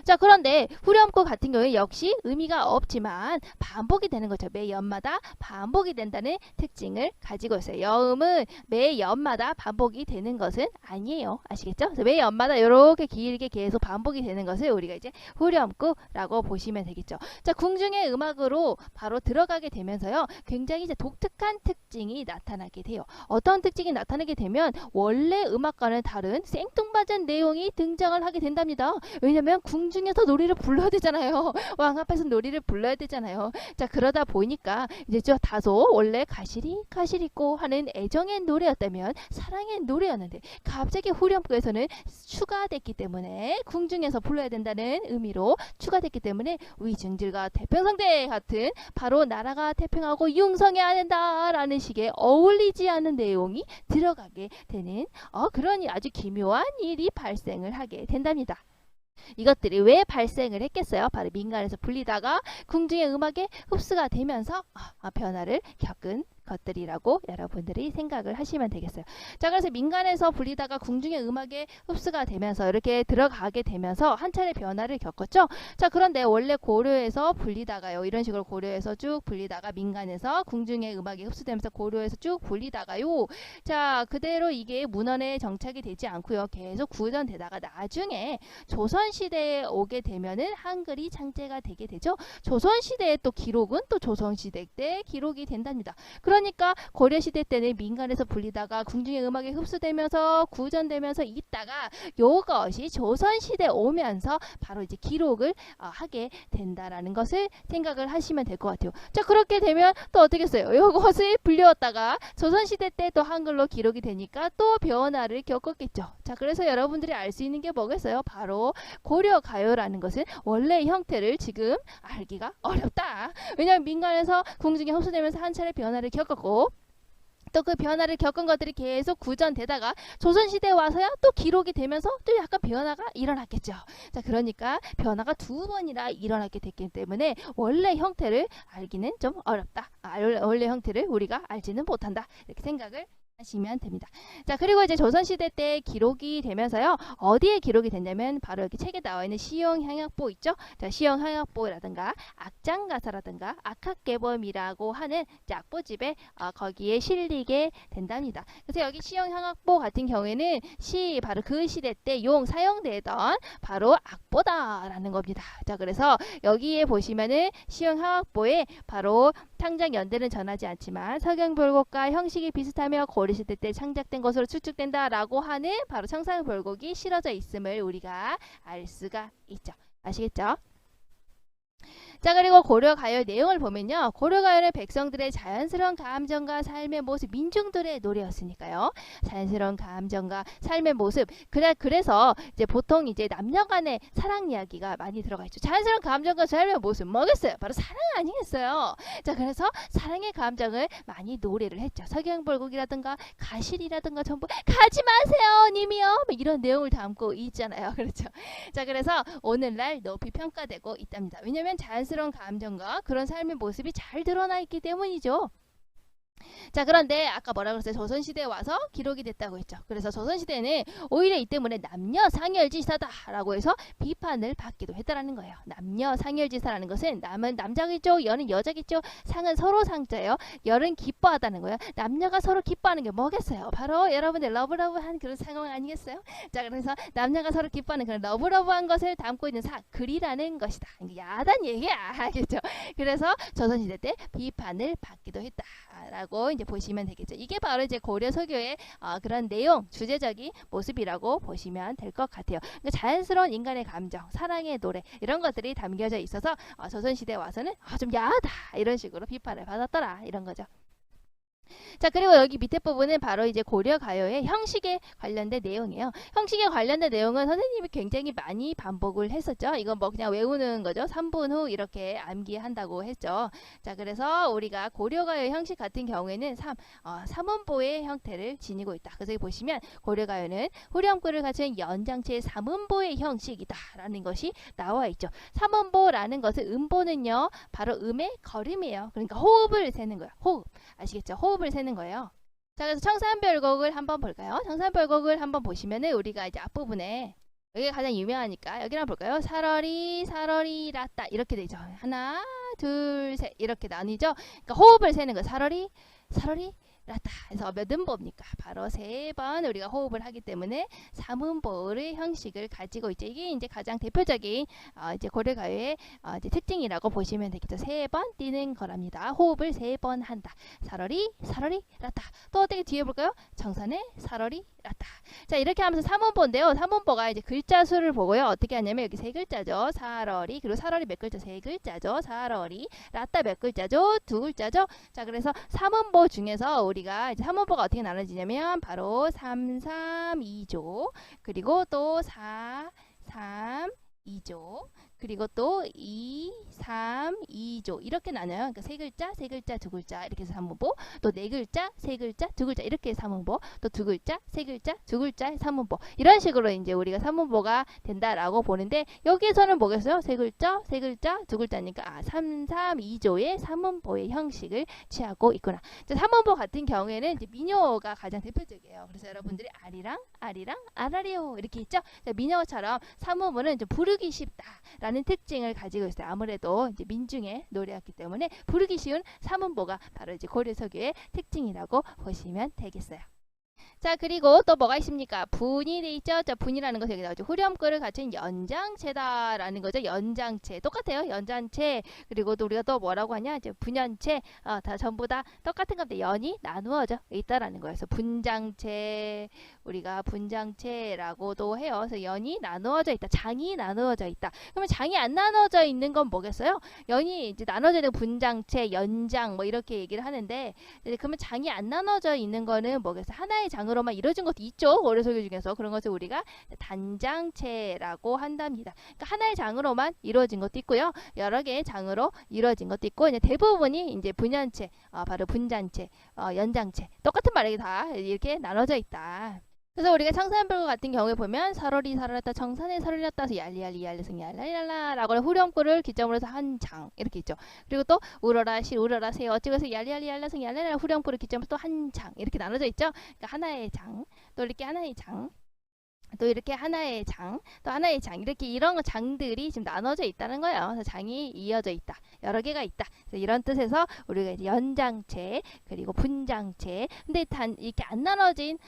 자, 그런데 후렴구 같은 경우에 역시 의미가 없지만 반복이 되는 거죠. 매 연마다 반복이 된다는 특징을 가지고 있어요. 여음은 매 연마다 반복이 되는 것은 아니에요. 아시겠죠? 그래서 매 연마다 이렇게 길게 계속 반복이 되는 것을 우리가 이제 후렴구라고 보시면 되겠죠. 자, 궁중의 음악으로 바로 들어가게 되면서요. 굉장히 이제 독특한 특징이 나타나게 돼요. 어떤 특징이 나타나게 되면 원래 음악과는 다른 생뚱맞은 내용이 등장을 하게 된답니다. 왜냐면 궁중에서 노래를 불러야 되잖아요. 왕 앞에서 노래를 불러야 되잖아요. 자, 그러다 보니까 이제 저 다소 원래 가시리고 하는 애정의 노래였다면 사랑의 노래였는데 갑자기 후렴구에서는 추가됐기 때문에 궁중에서 불러야 된다는 의미로 추가됐기 때문에 위증질과 태평성대 같은 바로 나라가 태평하고 융성해야 된다라는 식의 어울리지 않는 내용이 들어가게 되는 그런 아주 기묘한 일이 발생을 하게 된답니다. 이것들이 왜 발생을 했겠어요? 바로 민간에서 불리다가 궁중의 음악에 흡수가 되면서 변화를 겪은 것들이라고 여러분들이 생각을 하시면 되겠어요. 자, 그래서 민간에서 불리다가 궁중의 음악에 흡수가 되면서 이렇게 들어가게 되면서 한 차례 변화를 겪었죠. 자, 그런데 원래 고려에서 불리다가요. 이런 식으로 고려에서 쭉 불리다가 민간에서 궁중의 음악에 흡수되면서 고려에서 쭉 불리다가요. 자, 그대로 이게 문헌에 정착이 되지 않고요. 계속 구전되다가 나중에 조선시대에 오게 되면은 한글이 창제가 되게 되죠. 조선시대의 또 기록은 또 조선시대 때 기록이 된답니다. 그러니까 고려시대 때는 민간에서 불리다가 궁중의 음악에 흡수되면서 구전되면서 있다가 요것이 조선시대 오면서 바로 이제 기록을 하게 된다라는 것을 생각을 하시면 될 것 같아요. 자, 그렇게 되면 또 어떻겠어요? 요것을 불려왔다가 조선시대 때 또 한글로 기록이 되니까 또 변화를 겪었겠죠. 자, 그래서 여러분들이 알 수 있는 게 뭐겠어요? 바로 고려가요라는 것은 원래 형태를 지금 알기가 어렵다. 왜냐하면 민간에서 궁중에 흡수되면서 한 차례 변화를 겪었고 또 그 변화를 겪은 것들이 계속 구전되다가 조선시대에 와서야 또 기록이 되면서 또 약간 변화가 일어났겠죠. 자, 그러니까 변화가 두 번이나 일어났게 됐기 때문에 원래 형태를 알기는 좀 어렵다. 원래 형태를 우리가 알지는 못한다. 이렇게 생각을 하시면 됩니다. 자, 그리고 이제 조선시대 때 기록이 되면서요. 어디에 기록이 됐냐면 바로 여기 책에 나와 있는 시용향약보 있죠. 자, 시용향약보라든가 악장가사라든가 악학개범이라고 하는 악보집에 거기에 실리게 된답니다. 그래서 여기 시용향약보 같은 경우에는 바로 그 시대 때 사용되던 바로 악보다라는 겁니다. 자, 그래서 여기에 보시면은 시용향약보에 바로 창작 연대는 전하지 않지만 서경별곡과 형식이 비슷하며 고려시대 때 창작된 것으로 추측된다라고 하는 바로 청산별곡이 실어져 있음을 우리가 알 수가 있죠. 아시겠죠? 자, 그리고 고려가요 내용을 보면요. 고려가요는 백성들의 자연스러운 감정과 삶의 모습, 민중들의 노래였으니까요. 자연스러운 감정과 삶의 모습. 그래서 이제 보통 이제 남녀 간의 사랑 이야기가 많이 들어가 있죠. 자연스러운 감정과 삶의 모습 뭐겠어요? 바로 사랑 아니겠어요? 자, 그래서 사랑의 감정을 많이 노래를 했죠. 서경벌곡이라든가 가실이라든가 전부 가지 마세요, 님이요. 뭐 이런 내용을 담고 있잖아요. 그렇죠? 자, 그래서 오늘날 높이 평가되고 있답니다. 왜냐하면 자연스러운 감정과 그런 삶의 모습이 잘 드러나 있기 때문이죠. 자, 그런데 아까 뭐라 그랬어요? 조선시대에 와서 기록이 됐다고 했죠. 그래서 조선시대는 오히려 이 때문에 남녀 상열지사다라고 해서 비판을 받기도 했다라는 거예요. 남녀 상열지사라는 것은 남은 남자겠죠, 여는 여자겠죠, 상은 서로 상자예요. 열은 기뻐하다는 거예요. 남녀가 서로 기뻐하는 게 뭐겠어요? 바로 여러분들 러브러브한 그런 상황 아니겠어요? 자, 그래서 남녀가 서로 기뻐하는 그런 러브러브한 것을 담고 있는 글이라는 것이다. 야단 얘기야. 알겠죠? 그래서 조선시대 때 비판을 받기도 했다라고 이제 보시면 되겠죠. 이게 바로 이제 고려 서교의 그런 내용, 주제적인 모습이라고 보시면 될 것 같아요. 그러니까 자연스러운 인간의 감정, 사랑의 노래 이런 것들이 담겨져 있어서 조선시대에 와서는 좀 야하다 이런 식으로 비판을 받았더라 이런 거죠. 자, 그리고 여기 밑에 부분은 바로 이제 고려 가요의 형식에 관련된 내용이에요. 형식에 관련된 내용은 선생님이 굉장히 많이 반복을 했었죠. 이건 뭐 그냥 외우는 거죠. 3분 후 이렇게 암기한다고 했죠. 자, 그래서 우리가 고려 가요 형식 같은 경우에는 삼음보의 형태를 지니고 있다. 그래서 여기 보시면 고려 가요는 후렴구를 갖춘 연장체의 삼음보의 형식이다라는 것이 나와 있죠. 삼음보라는 것은 음보는요, 바로 음의 걸음이에요. 그러니까 호흡을 세는 거예요. 호흡. 아시겠죠? 호흡을 세는 거예요. 자, 그래서 청산별곡을 한번 볼까요? 청산별곡을 한번 보시면은 우리가 이제 앞부분에 여기가 가장 유명하니까 여기를 한번 볼까요? 사러리 사러리 라따 이렇게 되죠. 하나 둘 셋 이렇게 나뉘죠. 그러니까 호흡을 세는 거예요. 사러리 사러리 라따 해서 몇 음보입니까? 바로 3번 우리가 호흡을 하기 때문에 3음보의 형식을 가지고 있죠. 이게 이제 가장 대표적인 이제 고려가요의 이제 특징이라고 보시면 되겠죠. 3번 뛰는 거랍니다. 호흡을 3번 한다. 사러리 사러리 라따. 또 어떻게 뒤에 볼까요? 정선의 사러리 라따. 자, 이렇게 하면서 3음보인데요. 3음보가 이제 글자 수를 보고요. 어떻게 하냐면 여기 3글자죠. 사러리. 그리고 사러리 몇 글자? 3글자죠. 사러리. 라따 몇 글자죠? 2글자죠. 자, 그래서 3음보 중에서 우리가 이제 3음보가 어떻게 나눠지냐면 바로 3, 3, 2조. 그리고 또 4, 3, 2조. 그리고 또 2, 3, 2조 이렇게 나눠요. 그러니까 3글자, 3글자, 2글자 이렇게 해서 3음보, 또 4글자, 3글자, 2글자 이렇게 해서 3음보, 또 2글자, 3글자, 2글자 3음보 이런 식으로 이제 우리가 3음보가 된다라고 보는데 여기에서는 뭐겠어요? 3글자, 3글자, 2글자니까 3, 3, 2조의 3음보의 형식을 취하고 있구나. 자, 3음보 같은 경우에는 이제 민요가 가장 대표적이에요. 그래서 여러분들이 아리랑, 아리랑, 아라리오 이렇게 있죠? 자, 민요처럼 3음보는 좀 부르기 쉽다라는 특징을 가지고 있어요. 아무래도 이제 민중의 노래였기 때문에 부르기 쉬운 3음보가 바로 이제 고려 서교의 특징이라고 보시면 되겠어요. 자, 그리고 또 뭐가 있습니까? 분이 돼 있죠. 자, 분이라는 것이 여기 나오죠. 후렴구를 갖춘 연장체다라는 거죠. 연장체 똑같아요. 연장체. 그리고 또 우리가 또 뭐라고 하냐? 이제 분연체. 다 전부 다 똑같은 건데 연이 나누어져 있다라는 거예요. 그래서 분장체, 우리가 분장체라고도 해요. 그래서 연이 나누어져 있다. 장이 나누어져 있다. 그러면 장이 안 나누어져 있는 건 뭐겠어요? 연이 이제 나눠져 있는 분장체, 연장 뭐 이렇게 얘기를 하는데, 그러면 장이 안 나눠져 있는 거는 뭐겠어요? 하나의 장으로 장으로만 이루어진 것도 있죠. 고려석유 중에서. 그런 것을 우리가 단장체라고 한답니다. 그러니까 하나의 장으로만 이루어진 것도 있고요. 여러 개의 장으로 이루어진 것도 있고, 이제 대부분이 이제 분연체, 바로 분잔체, 연장체, 똑같은 말이 다 이렇게 나눠져 있다. 그래서 우리가 청산별거 같은 경우에 보면 설월이 설월했다, 청산에 설월이 났다 해서 얄리얄리 얄리승 얄랄랄라라고 후렴구를 기점으로 해서 한 장 이렇게 있죠. 그리고 또 우러라 시 우러라 세 어찌고 해서 얄리얄리 얄라승 얄랄라 후렴구를 기점으로 또 한 장 이렇게 나눠져 있죠. 그러니까 하나의 장, 또 이렇게 하나의 장, 또 이렇게 하나의 장, 또 하나의 장, 이렇게 이런 장들이 지금 나눠져 있다는 거예요. 그래서 장이 이어져 있다, 여러 개가 있다. 그래서 이런 뜻에서 우리가 이제 연장체, 그리고 분장체. 근데 이렇게 안 나눠진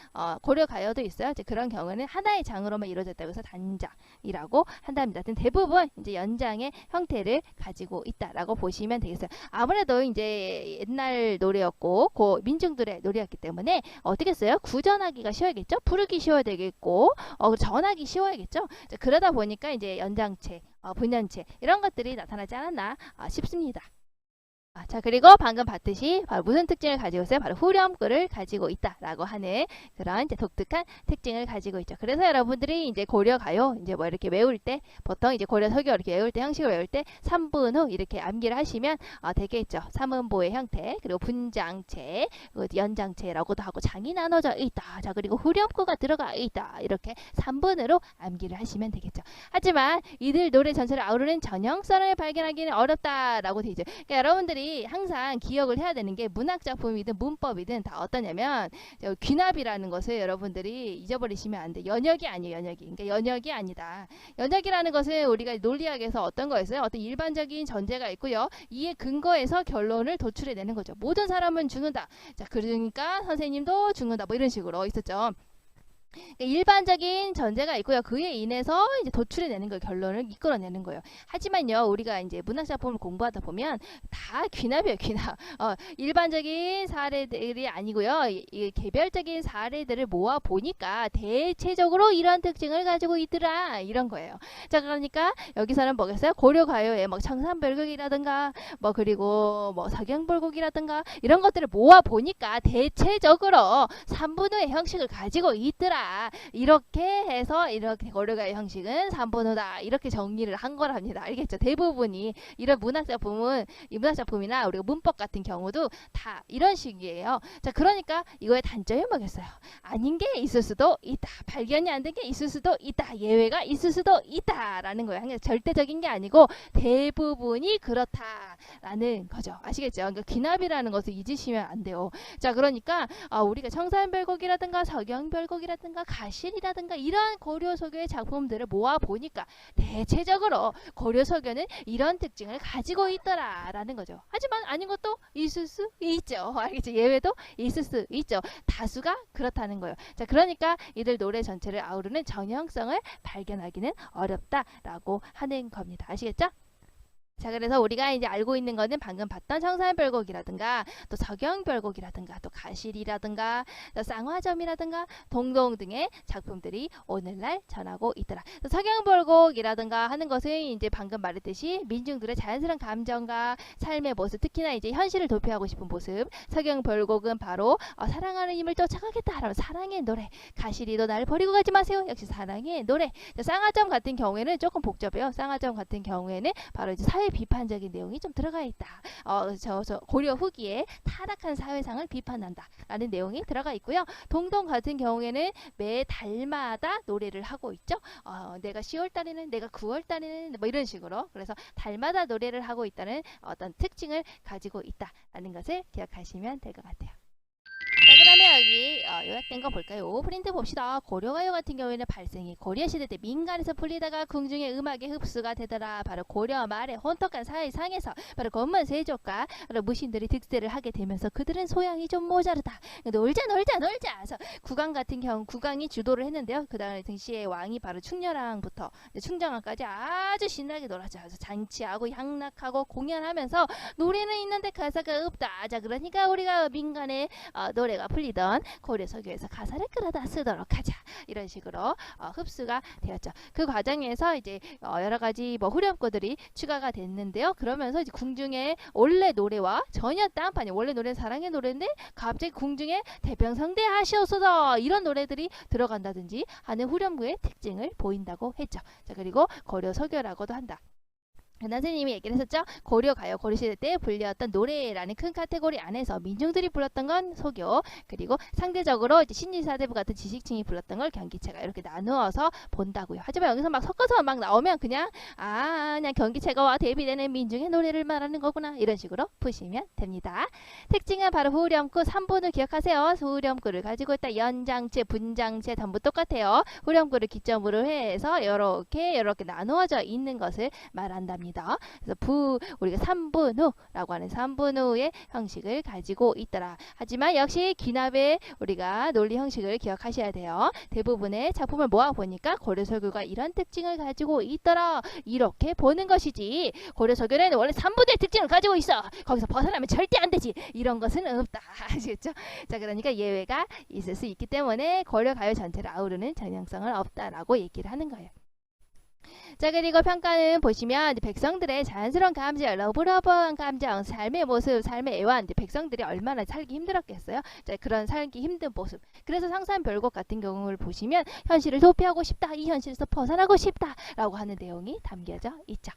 고려 가요도 있어요. 이제 그런 경우는 하나의 장으로만 이루어졌다고 해서 단장이라고 한답니다. 대부분 이제 연장의 형태를 가지고 있다라고 보시면 되겠어요. 아무래도 이제 옛날 노래였고 민중들의 노래였기 때문에 어떻게 써요? 구전하기가 쉬워야겠죠. 부르기 쉬워야 되겠고. 전하기 쉬워야겠죠. 그러다 보니까 이제 연장체, 분연체 이런 것들이 나타나지 않았나 싶습니다. 자, 그리고 방금 봤듯이 바로 무슨 특징을 가지고 있어요? 바로 후렴구를 가지고 있다라고 하는 그런 이제 독특한 특징을 가지고 있죠. 그래서 여러분들이 이제 고려 가요 이제 뭐 이렇게 외울 때 보통 이제 고려 서교 이렇게 외울 때 형식을 외울 때 3분 후 이렇게 암기를 하시면 되겠죠. 삼음보의 형태, 그리고 분장체, 연장체라고도 하고 장이 나눠져 있다. 자, 그리고 후렴구가 들어가 있다. 이렇게 3분으로 암기를 하시면 되겠죠. 하지만 이들 노래 전체를 아우르는 전형성을 발견하기는 어렵다라고 되어 있죠. 그러니까 여러분들이 항상 기억을 해야 되는 게 문학작품이든 문법이든 다 어떠냐면 귀납이라는 것을 여러분들이 잊어버리시면 안 돼. 연역이 아니에요. 연역이. 그러니까 연역이 아니다. 연역이라는 것은 우리가 논리학에서 어떤 거였어요? 어떤 일반적인 전제가 있고요. 이에 근거해서 결론을 도출해내는 거죠. 모든 사람은 죽는다. 자, 그러니까 선생님도 죽는다. 뭐 이런 식으로 있었죠. 일반적인 전제가 있고요. 그에 인해서 이제 도출해내는 거예요. 결론을 이끌어내는 거예요. 하지만요, 우리가 이제 문학작품을 공부하다 보면 다 귀납이에요. 귀납. 일반적인 사례들이 아니고요. 이 개별적인 사례들을 모아 보니까 대체적으로 이런 특징을 가지고 있더라. 이런 거예요. 자, 그러니까 여기서는 뭐겠어요? 고려가요의 뭐 청산별곡이라든가 뭐 그리고 뭐 서경별곡이라든가 이런 것들을 모아 보니까 대체적으로 3분의 형식을 가지고 있더라. 이렇게 해서 이렇게 고려가의 형식은 3분호다. 이렇게 정리를 한 거랍니다. 알겠죠? 대부분이 이런 문학작품은 이 문학작품이나 우리가 문법 같은 경우도 다 이런 식이에요. 자, 그러니까 이거의 단점이 뭐겠어요? 아닌 게 있을 수도 있다. 발견이 안 된 게 있을 수도 있다. 예외가 있을 수도 있다라는 거예요. 그러니까 절대적인 게 아니고 대부분이 그렇다라는 거죠. 아시겠죠? 그러니까 귀납이라는 것을 잊으시면 안 돼요. 자, 그러니까 우리가 청산별곡이라든가 서경별곡이라든가 가실이라든가 이런 고려서교의 작품들을 모아 보니까 대체적으로 고려서교는 이런 특징을 가지고 있더라라는 거죠. 하지만 아닌 것도 있을 수 있죠. 알겠죠? 예외도 있을 수 있죠. 다수가 그렇다는 거예요. 자, 그러니까 이들 노래 전체를 아우르는 정형성을 발견하기는 어렵다라고 하는 겁니다. 아시겠죠? 자, 그래서 우리가 이제 알고 있는 거는 방금 봤던 청산별곡이라든가 또 서경별곡이라든가 또 가실이라든가 또 쌍화점이라든가 동동 등의 작품들이 오늘날 전하고 있더라. 서경별곡이라든가 하는 것은 이제 방금 말했듯이 민중들의 자연스러운 감정과 삶의 모습, 특히나 이제 현실을 도피하고 싶은 모습. 서경별곡은 바로 사랑하는 힘을 쫓아가겠다라는 사랑의 노래. 가실이도 날 버리고 가지 마세요. 역시 사랑의 노래. 자, 쌍화점 같은 경우에는 조금 복잡해요. 쌍화점 같은 경우에는 바로 이제 사회 비판적인 내용이 좀 들어가 있다. 고려 후기에 타락한 사회상을 비판한다 라는 내용이 들어가 있고요. 동동 같은 경우에는 매 달마다 노래를 하고 있죠. 내가 10월달에는, 내가 9월달에는 뭐 이런 식으로. 그래서 달마다 노래를 하고 있다는 어떤 특징을 가지고 있다라는 것을 기억하시면 될 것 같아요. 자, 그러면 여기 요약된 거 볼까요? 프린트 봅시다. 고려가요 같은 경우에는 발생이 고려시대 때 민간에서 풀리다가 궁중의 음악에 흡수가 되더라. 바로 고려 말에 혼탁한 사회상에서 바로 건문 세족과 바로 무신들이 득세를 하게 되면서 그들은 소양이 좀 모자르다. 놀자. 그래서 국왕 같은 경우 국왕이 주도를 했는데요. 그 당시에 왕이 바로 충렬왕부터 충정왕까지 아주 신나게 놀았죠. 그래서 잔치하고 향락하고 공연하면서 노래는 있는데 가사가 없다. 자, 그러니까 우리가 민간의 노래가 풀리던 고려 서교에서 가사를 끌어다 쓰도록 하자. 이런 식으로 흡수가 되었죠. 그 과정에서 이제 여러 가지 뭐 후렴구들이 추가가 됐는데요. 그러면서 이제 궁중의 원래 노래와 전혀 딴판이 원래 노래는 사랑의 노래인데 갑자기 궁중에 대평성대 하시옵소서 이런 노래들이 들어간다든지 하는 후렴구의 특징을 보인다고 했죠. 자, 그리고 고려 서교라고도 한다. 선생님이 얘기를 했었죠. 고려 가요 고려시대 때 불렸던 노래라는 큰 카테고리 안에서 민중들이 불렀던 건 소교, 그리고 상대적으로 이제 신지사대부 같은 지식층이 불렀던 걸 경기체가 이렇게 나누어서 본다고요. 하지만 여기서 막 섞어서 막 나오면 그냥 그냥 경기체가와 대비되는 민중의 노래를 말하는 거구나 이런 식으로 푸시면 됩니다. 특징은 바로 후렴구 3분을 기억하세요. 후렴구를 가지고 있다. 연장체, 분장체 전부 똑같아요. 후렴구를 기점으로 해서 이렇게 나누어져 있는 것을 말한답니다. 그래서 우리가 3분 후라고 하는 3분 후의 형식을 가지고 있더라. 하지만 역시 귀납의 우리가 논리 형식을 기억하셔야 돼요. 대부분의 작품을 모아보니까 고려설교가 이런 특징을 가지고 있더라. 이렇게 보는 것이지. 고려설교는 원래 3분의 특징을 가지고 있어. 거기서 벗어나면 절대 안 되지. 이런 것은 없다. 아시겠죠? 자, 그러니까 예외가 있을 수 있기 때문에 고려가요 전체를 아우르는 전형성은 없다라고 얘기를 하는 거예요. 자, 그리고 평가는 보시면 백성들의 자연스러운 감정, 러브러브한 감정, 삶의 모습, 삶의 애환, 백성들이 얼마나 살기 힘들었겠어요. 자, 그런 살기 힘든 모습. 그래서 상산별곡 같은 경우를 보시면 현실을 도피하고 싶다, 이 현실에서 벗어나고 싶다라고 하는 내용이 담겨져 있죠.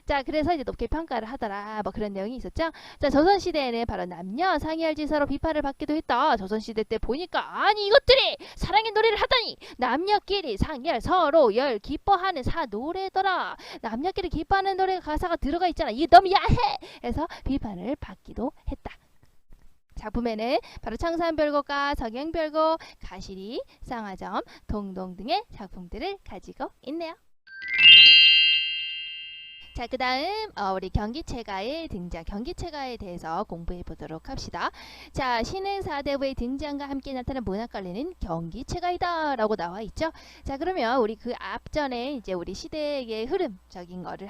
자, 그래서 이제 높게 평가를 하더라, 뭐 그런 내용이 있었죠. 자, 조선시대에는 바로 남녀 상이할지서로 비판을 받기도 했다. 조선시대 때 보니까 아니 이것들이 사랑의 노래를 하다니 남녀끼리 상열 서로 열 기뻐하는 노래더라. 남녀끼리 기뻐하는 노래 가사가 들어가 있잖아. 이게 너무 야해! 해서 비판을 받기도 했다. 작품에는 바로 청산별곡과 석영별곡, 가시리, 쌍화점, 동동 등의 작품들을 가지고 있네요. 자, 그 다음 우리 경기체가의 등장, 경기체가에 대해서 공부해 보도록 합시다. 자, 신흥사대부의 등장과 함께 나타난 문학관리는 경기체가이다 라고 나와 있죠. 자, 그러면 우리 그 앞전에 이제 우리 시대의 흐름적인 거를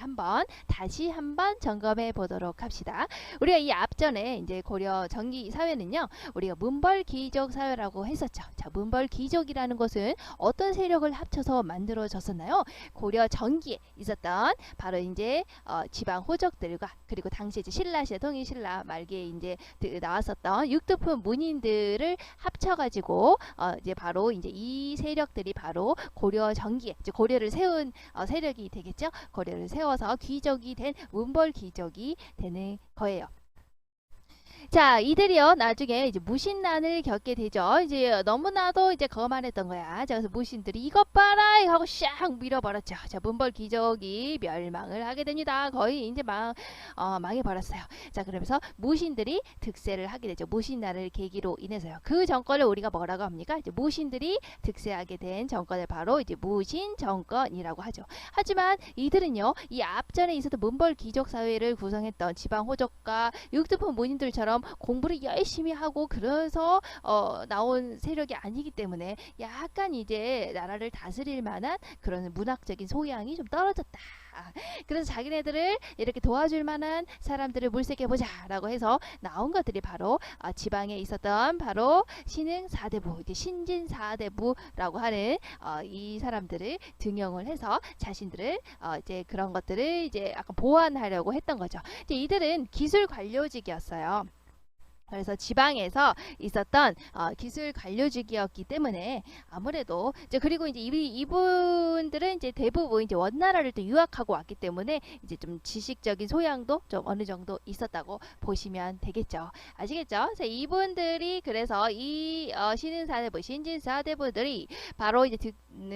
다시 한번 점검해 보도록 합시다. 우리가 이 앞전에 이제 고려 전기 사회는요, 우리가 문벌귀족 사회라고 했었죠. 자, 문벌귀족이라는 것은 어떤 세력을 합쳐서 만들어졌었나요? 고려 전기에 있었던 바로 이제 지방 호족들과 그리고 당시 이제 신라시대 통일신라 말기에 이제 나왔었던 육두품 문인들을 합쳐가지고 이제 바로 이제 이 세력들이 바로 고려 전기에 이제 고려를 세운 세력이 되겠죠. 고려를 세워서 귀족이 된 문벌 귀족이 되는 거예요. 자, 이들이요 나중에 이제 무신난을 겪게 되죠. 이제 너무나도 이제 거만했던 거야. 자, 그래서 무신들이 이것 봐라 하고 샥 밀어버렸죠. 자, 문벌 귀족이 멸망을 하게 됩니다. 거의 이제 망해버렸어요. 자, 그러면서 무신들이 득세를 하게 되죠. 무신난을 계기로 인해서요. 그 정권을 우리가 뭐라고 합니까? 이제 무신들이 득세하게 된 정권을 바로 이제 무신 정권이라고 하죠. 하지만 이들은요, 이 앞전에 있었던 문벌 귀족 사회를 구성했던 지방 호족과 육두품 문인들처럼 공부를 열심히 하고 그래서 나온 세력이 아니기 때문에 약간 이제 나라를 다스릴 만한 그런 문학적인 소양이 좀 떨어졌다. 그래서 자기네들을 이렇게 도와줄 만한 사람들을 물색해보자 라고 해서 나온 것들이 바로 지방에 있었던 바로 신흥사대부, 이제 신진사대부라고 하는 이 사람들을 등용을 해서 자신들을 이제 그런 것들을 이제 약간 보완하려고 했던 거죠. 이제 이들은 기술 관료직이었어요. 그래서 지방에서 있었던 기술 관료직이었기 때문에 아무래도 이제 그리고 이제 이분들은 이제 대부분 이제 원나라를 또 유학하고 왔기 때문에 이제 좀 지식적인 소양도 좀 어느 정도 있었다고 보시면 되겠죠. 아시겠죠? 그래서 이분들이 그래서 이 신흥사대부, 신진사대부들이 바로 이제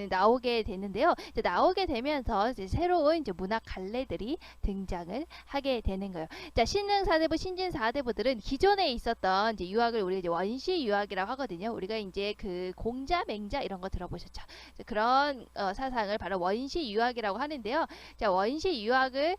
나오게 되는데요. 이제 나오게 되면서 이제 새로운 이제 문학 갈래들이 등장을 하게 되는 거예요. 자, 신흥사대부, 신진사대부들은 기존에 있었던 이제 유학을 우리가 이제 원시 유학이라고 하거든요. 우리가 이제 그 공자, 맹자 이런 거 들어보셨죠? 그런 사상을 바로 원시 유학이라고 하는데요. 자, 원시 유학을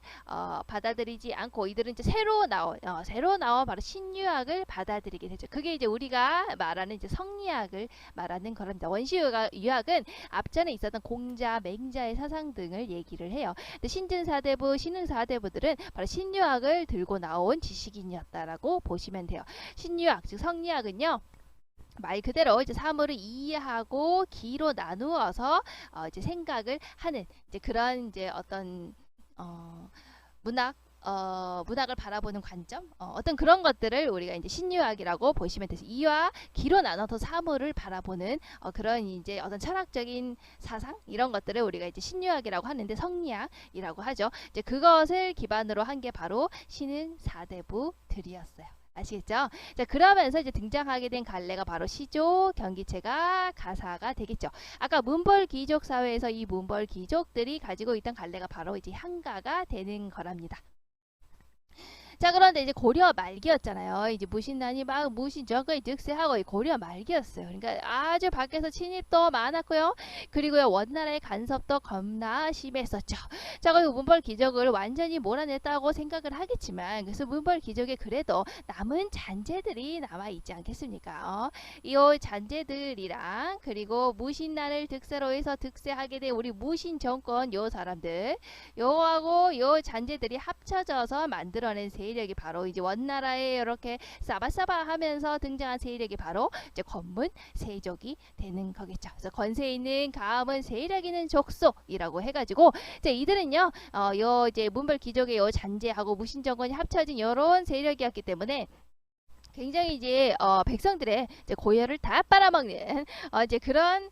받아들이지 않고 이들은 이제 새로 나온 바로 신유학을 받아들이게 되죠. 그게 이제 우리가 말하는 이제 성리학을 말하는 거랍니다. 원시 유학은 앞전에 있었던 공자, 맹자의 사상 등을 얘기를 해요. 근데 신진사대부, 신흥사대부들은 바로 신유학을 들고 나온 지식인이었다라고 보시면 돼요. 신유학, 즉 성리학은요, 말 그대로 이제 사물을 이해하고 기로 나누어서 이제 생각을 하는 이제 그런 이제 어떤 문학 문학을 바라보는 관점, 어떤 그런 것들을 우리가 이제 신유학이라고 보시면 되죠. 이와 기로 나눠서 사물을 바라보는 그런 이제 어떤 철학적인 사상 이런 것들을 우리가 이제 신유학이라고 하는데 성리학이라고 하죠. 이제 그것을 기반으로 한 게 바로 신흥 사대부들이었어요. 아시겠죠? 자, 그러면서 이제 등장하게 된 갈래가 바로 시조, 경기체가, 가사가 되겠죠. 아까 문벌 귀족 사회에서 이 문벌 귀족들이 가지고 있던 갈래가 바로 이제 향가가 되는 거랍니다. 자, 그런데 이제 고려 말기였잖아요. 이제 무신난이 막 무신적을 득세하고 고려 말기였어요. 그러니까 아주 밖에서 침입도 많았고요. 그리고요, 원나라의 간섭도 겁나 심했었죠. 자, 그리고 문벌 귀족을 완전히 몰아냈다고 생각을 하겠지만, 그래서 문벌 귀족에 그래도 남은 잔재들이 남아 있지 않겠습니까? 이 잔재들이랑 그리고 무신난을 득세로 해서 득세하게 된 우리 무신 정권 요 사람들, 요하고 요 잔재들이 합쳐져서 만들어낸 세력이 바로 이제 원나라에 이렇게 싸바싸바하면서 등장한 세력이 바로 이제 권문 세족이 되는 거겠죠. 그래서 권세 있는 가문 세력 있는 족속이라고 해가지고 이제 이들은요, 요 이제 문벌 귀족의 요 잔재하고 무신정권이 합쳐진 요런 세력이었기 때문에 굉장히 이제 백성들의 이제 고열을 다 빨아먹는 이제 그런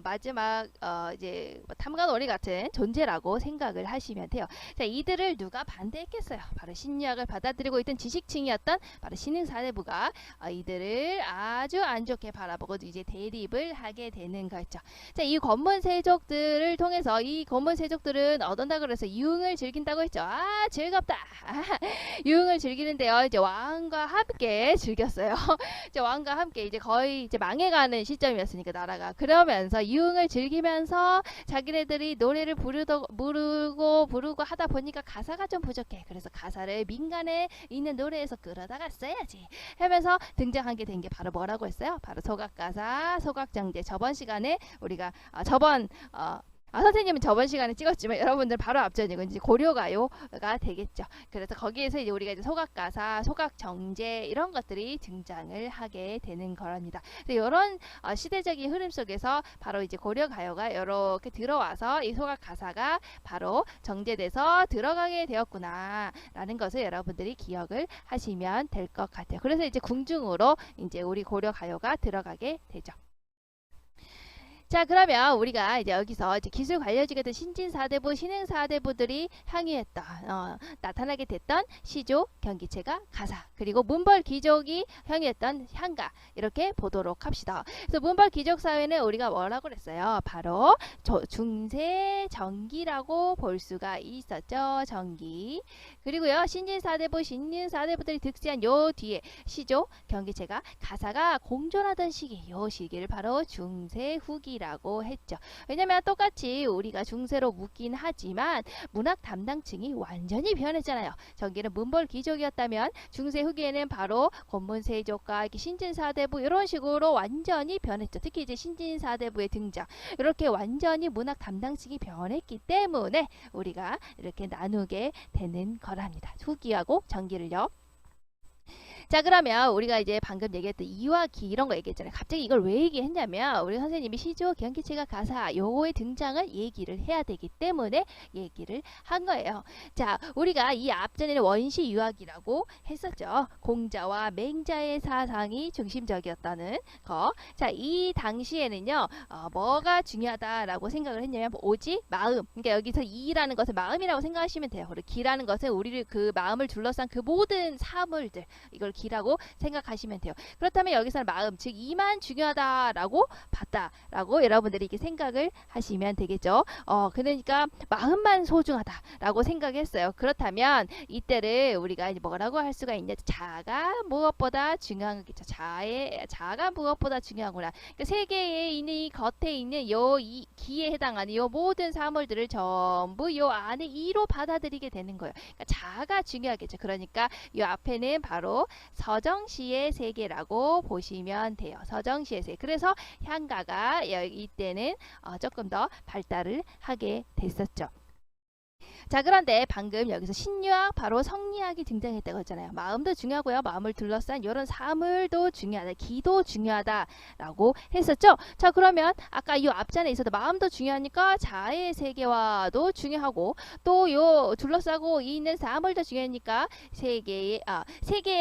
마지막 이제 뭐 탐관오리 같은 존재라고 생각을 하시면 돼요. 자, 이들을 누가 반대했겠어요? 바로 신유학을 받아들이고 있던 지식층이었던 바로 신흥사대부가 이들을 아주 안 좋게 바라보고 이제 대립을 하게 되는 거죠. 자, 이 권문세족들을 통해서 이 권문세족들은 어떤다 그래서 유흥을 즐긴다고 했죠. 아, 즐겁다. 유흥을 즐기는데요. 이제 왕과 함께 즐겼어요. 이제 왕과 함께 이제 거의 이제 망해가는 시점이었으니까 나라가. 그러면서 유흥을 즐기면서 자기네들이 노래를 부르고 하다 보니까 가사가 좀 부족해. 그래서 가사를 민간에 있는 노래에서 끌어다가 써야지 하면서 등장한 게 된 게 바로 뭐라고 했어요? 바로 소각가사, 소각정제. 저번 시간에 우리가 선생님은 저번 시간에 찍었지만 여러분들 바로 앞전이고 이제 고려가요가 되겠죠. 그래서 거기에서 이제 우리가 이제 소각가사, 소각정제 이런 것들이 등장을 하게 되는 거랍니다. 이런 시대적인 흐름 속에서 바로 이제 고려가요가 이렇게 들어와서 이 소각가사가 바로 정제돼서 들어가게 되었구나라는 것을 여러분들이 기억을 하시면 될 것 같아요. 그래서 이제 궁중으로 이제 우리 고려가요가 들어가게 되죠. 자, 그러면 우리가 이제 여기서 이제 기술 관료직에 된 신진사대부, 신흥사대부들이 향유했던, 나타나게 됐던 시조, 경기체가, 가사, 그리고 문벌 귀족이 향유했던 향가, 이렇게 보도록 합시다. 그래서 문벌 귀족 사회는 우리가 뭐라고 그랬어요? 바로 중세 정기라고 볼 수가 있었죠. 정기. 그리고요, 신진사대부, 신흥사대부들이 득세한 요 뒤에 시조, 경기체가, 가사가 공존하던 시기, 요 시기를 바로 중세 후기 라고 했죠. 왜냐면 똑같이 우리가 중세로 묻긴 하지만 문학 담당층이 완전히 변했잖아요. 전기는 문벌 귀족이었다면 중세 후기에는 바로 권문세족과 신진사대부 이런 식으로 완전히 변했죠. 특히 이제 신진사대부의 등장 이렇게 완전히 문학 담당층이 변했기 때문에 우리가 이렇게 나누게 되는 거랍니다. 후기하고 전기를요. 자, 그러면 우리가 이제 방금 얘기했던 이와 기 이런 거 얘기했잖아요. 갑자기 이걸 왜 얘기했냐면 우리 선생님이 시조, 경기체가, 가사 요거의 등장을 얘기를 해야 되기 때문에 얘기를 한 거예요. 자, 우리가 이 앞전에는 원시 유학이라고 했었죠. 공자와 맹자의 사상이 중심적이었다는 거. 자, 이 당시에는요. 뭐가 중요하다라고 생각을 했냐면 오직 마음. 그러니까 여기서 이라는 것을 마음이라고 생각하시면 돼요. 그리고 기라는 것은 우리를 그 마음을 둘러싼 그 모든 사물들 이걸 기라고 생각하시면 돼요. 그렇다면 여기서는 마음, 즉 이만 중요하다라고 봤다라고 여러분들이 이렇게 생각을 하시면 되겠죠. 그러니까 마음만 소중하다라고 생각했어요. 그렇다면 이때를 우리가 이제 뭐라고 할 수가 있냐? 자가 무엇보다 중요한 거겠죠. 자가 무엇보다 중요하구나. 그러니까 세계에 있는 이 겉에 있는 이 기에 해당하는 요 모든 사물들을 전부 요 안에 이로 받아들이게 되는 거예요. 그러니까 자가 중요하겠죠. 그러니까 이 앞에는 바로 서정시의 세계라고 보시면 돼요. 서정시의 세계. 그래서 향가가 이때는 조금 더 발달을 하게 됐었죠. 자, 그런데 방금 여기서 신유학 바로 성리학이 등장했다고 했잖아요. 마음도 중요하고요. 마음을 둘러싼 이런 사물도 중요하다. 기도 중요하다라고 했었죠. 자, 그러면 아까 이 앞전에 있어도 마음도 중요하니까 자아의 세계화도 중요하고 또 요 둘러싸고 있는 사물도 중요하니까 세계의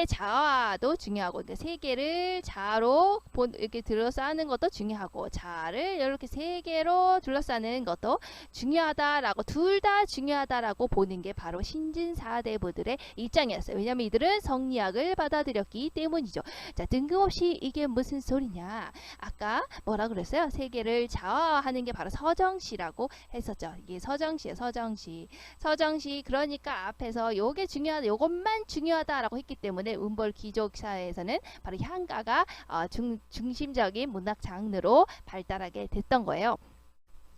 자아도 중요하고 그러니까 세계를 자아로 이렇게 둘러싸는 것도 중요하고 자아를 이렇게 세계로 둘러싸는 것도 중요하다라고 둘 다 중요하다라고 보는 게 바로 신진사대부들의 입장이었어요. 왜냐하면 이들은 성리학을 받아들였기 때문이죠. 자, 뜬금없이 이게 무슨 소리냐? 아까 뭐라 그랬어요? 세계를 자아화하는 게 바로 서정시라고 했었죠. 이게 서정시예요. 서정시. 그러니까 앞에서 요게 중요하다, 요것만 중요하다라고 했기 때문에 운벌 귀족사에서는 바로 향가가 중심적인 문학 장르로 발달하게 됐던 거예요.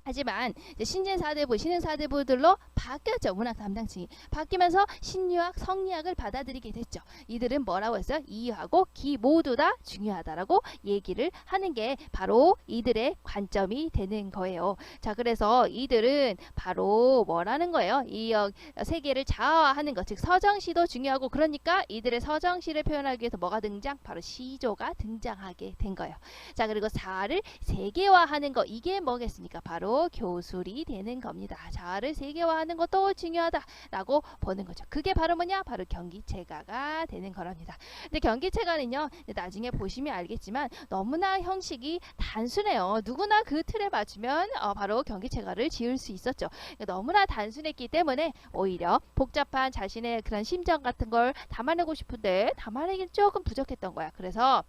하지만 신진사대부, 신흥사대부들로 바뀌었죠. 문학 담당층이 바뀌면서 신유학, 성리학을 받아들이게 됐죠. 이들은 뭐라고 했어요? 이하고 기 모두 다 중요하다라고 얘기를 하는 게 바로 이들의 관점이 되는 거예요. 자, 그래서 이들은 바로 뭐라는 거예요? 이 세계를 자아화하는 것, 즉 서정시도 중요하고 그러니까 이들의 서정시를 표현하기 위해서 뭐가 등장? 바로 시조가 등장하게 된 거예요. 자, 그리고 자아를 세계화하는 거, 이게 뭐겠습니까? 바로 교술이 되는 겁니다. 자아를 세계화하는 것도 중요하다라고 보는 거죠. 그게 바로 뭐냐? 바로 경기체가가 되는 거랍니다. 근데 경기체가는요, 나중에 보시면 알겠지만 너무나 형식이 단순해요. 누구나 그 틀에 맞추면 바로 경기체가를 지을 수 있었죠. 너무나 단순했기 때문에 오히려 복잡한 자신의 그런 심정 같은 걸 담아내고 싶은데 담아내긴 조금 부족했던 거야. 그래서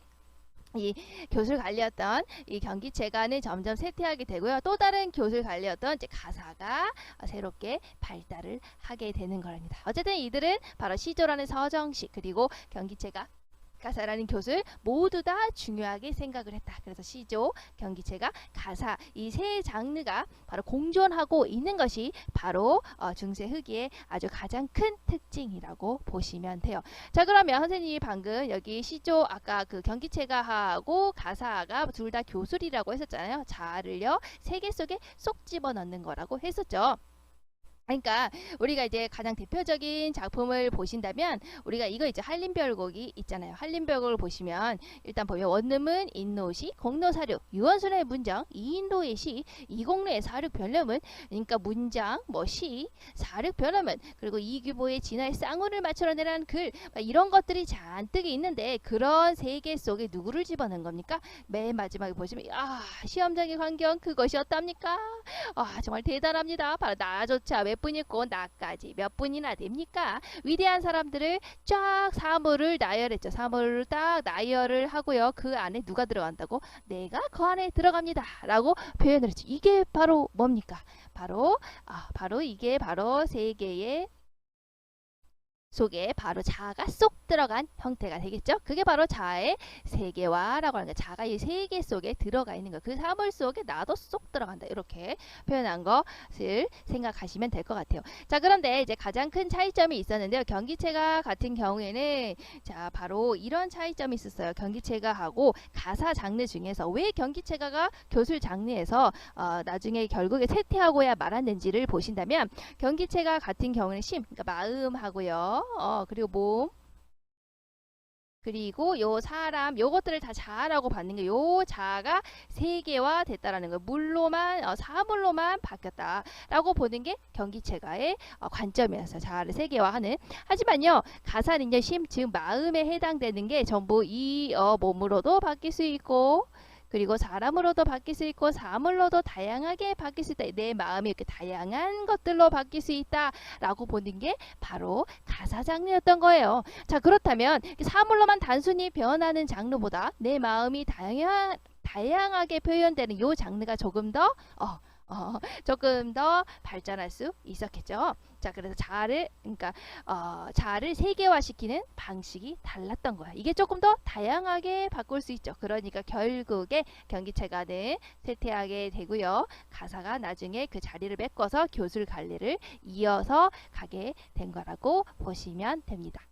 이 교술 관리였던 이 경기체가는 점점 쇠퇴하게 되고요. 또 다른 교술 관리였던 이제 가사가 새롭게 발달을 하게 되는 겁니다. 어쨌든 이들은 바로 시조라는 서정식 그리고 경기체가 가사라는 교술 모두 다 중요하게 생각을 했다. 그래서 시조, 경기체가, 가사 이 세 장르가 바로 공존하고 있는 것이 바로 중세 후기의 아주 가장 큰 특징이라고 보시면 돼요. 자, 그러면 선생님이 방금 여기 시조 아까 그 경기체가하고 가사가 둘 다 교술이라고 했었잖아요. 자아를요 세계 속에 쏙 집어넣는 거라고 했었죠. 그러니까 우리가 이제 가장 대표적인 작품을 보신다면 우리가 이거 이제 한림별곡이 있잖아요. 한림별곡을 보시면 일단 보면 원음은 인노시, 공노사륙, 유원순의 문장, 이인도의 시, 이공로의 사륙 변념은 그러니까 문장, 뭐 시, 사륙 변념은 그리고 이규보의 진화의 쌍운을 맞춰내라는 글 이런 것들이 잔뜩 있는데 그런 세계 속에 누구를 집어넣은 겁니까? 맨 마지막에 보시면 시험장의 광경 그것이 어답니까? 정말 대단합니다. 바로 나조차 몇 분 있고 나까지 몇 분이나 됩니까? 위대한 사람들을 쫙 사물을 나열했죠. 사물을 딱 나열을 하고요. 그 안에 누가 들어간다고? 내가 그 안에 들어갑니다. 라고 표현을 했죠. 이게 바로 뭡니까? 바로 이게 바로 세계의 속에 바로 자아가 쏙 들어간 형태가 되겠죠. 그게 바로 자아의 세계화라고 하는 거예요. 자아가 이 세계 속에 들어가 있는 거. 그 사물 속에 나도 쏙 들어간다. 이렇게 표현한 것을 생각하시면 될 것 같아요. 자, 그런데 이제 가장 큰 차이점이 있었는데요. 경기체가 같은 경우에는 자, 바로 이런 차이점이 있었어요. 경기체가하고 가사 장르 중에서 왜 경기체가가 교술 장르에서 나중에 결국에 쇠퇴하고야 말았는지를 보신다면 경기체가 같은 경우는 그러니까 마음하고요. 그리고 몸 그리고 요 사람 요것들을 다 자아라고 받는 게 요 자아가 세계화 됐다라는 거예요. 물로만 사물로만 바뀌었다라고 보는 게 경기체가의 관점이었어요. 자아를 세계화하는. 하지만요 가사는요 즉 마음에 해당되는 게 전부 이 몸으로도 바뀔 수 있고 그리고 사람으로도 바뀔 수 있고 사물로도 다양하게 바뀔 수 있다. 내 마음이 이렇게 다양한 것들로 바뀔 수 있다라고 보는 게 바로 가사 장르였던 거예요. 자, 그렇다면 사물로만 단순히 변하는 장르보다 내 마음이 다양하게 표현되는 이 장르가 조금 더 발전할 수 있었겠죠. 자, 그래서 자아를 세계화시키는 방식이 달랐던 거야. 이게 조금 더 다양하게 바꿀 수 있죠. 그러니까 결국에 경기체가는 쇠퇴하게 되고요. 가사가 나중에 그 자리를 메꿔서 교술 관리를 이어서 가게 된 거라고 보시면 됩니다.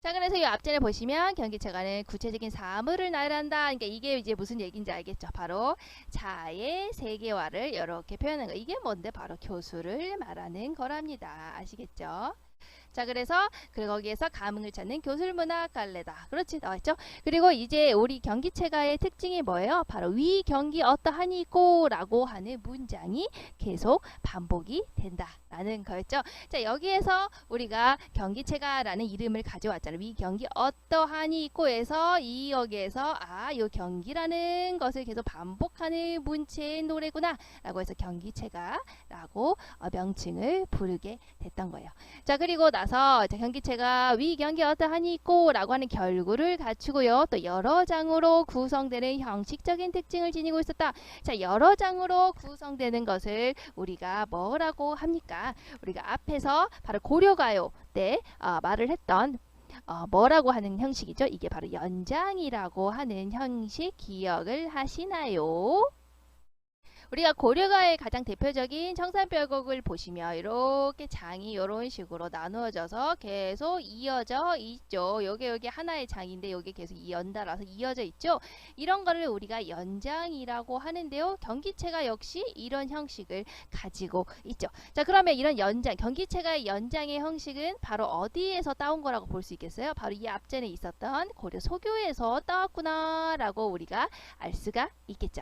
자, 그래서 이 앞전에 보시면 경기체가는 구체적인 사물을 나열한다. 그러니까 이게 이제 무슨 얘기인지 알겠죠? 바로 자의 세계화를 이렇게 표현하는 거. 이게 뭔데? 바로 교수를 말하는 거랍니다. 아시겠죠? 자, 그래서 거기에서 감흥을 찾는 교술문학 갈래다. 그렇지, 나왔죠? 그리고 이제 우리 경기체가의 특징이 뭐예요? 바로 위 경기 어떠하니꼬 라고 하는 문장이 계속 반복이 된다 라는 거였죠. 자, 여기에서 우리가 경기체가라는 이름을 가져왔잖아요. 위 경기 어떠하니꼬에서 이 여기에서 요 경기라는 것을 계속 반복하는 문체의 노래구나 라고 해서 경기체가라고 명칭을 부르게 됐던 거예요. 자, 그리고 나서 경기체가 위 경기 어떠하니꼬 라고 하는 결구를 갖추고요. 또 여러 장으로 구성되는 형식적인 특징을 지니고 있었다. 자, 여러 장으로 구성되는 것을 우리가 뭐라고 합니까? 우리가 앞에서 바로 고려가요 때 말을 했던 뭐라고 하는 형식이죠? 이게 바로 연장이라고 하는 형식 기억을 하시나요? 우리가 고려가의 가장 대표적인 청산별곡을 보시면 이렇게 장이 이런 식으로 나누어져서 계속 이어져 있죠. 요게 하나의 장인데 요게 계속 연달아서 이어져 있죠. 이런 거를 우리가 연장이라고 하는데요. 경기체가 역시 이런 형식을 가지고 있죠. 자, 그러면 이런 연장, 경기체가의 연장의 형식은 바로 어디에서 따온 거라고 볼 수 있겠어요? 바로 이 앞전에 있었던 고려 소교에서 따왔구나 라고 우리가 알 수가 있겠죠.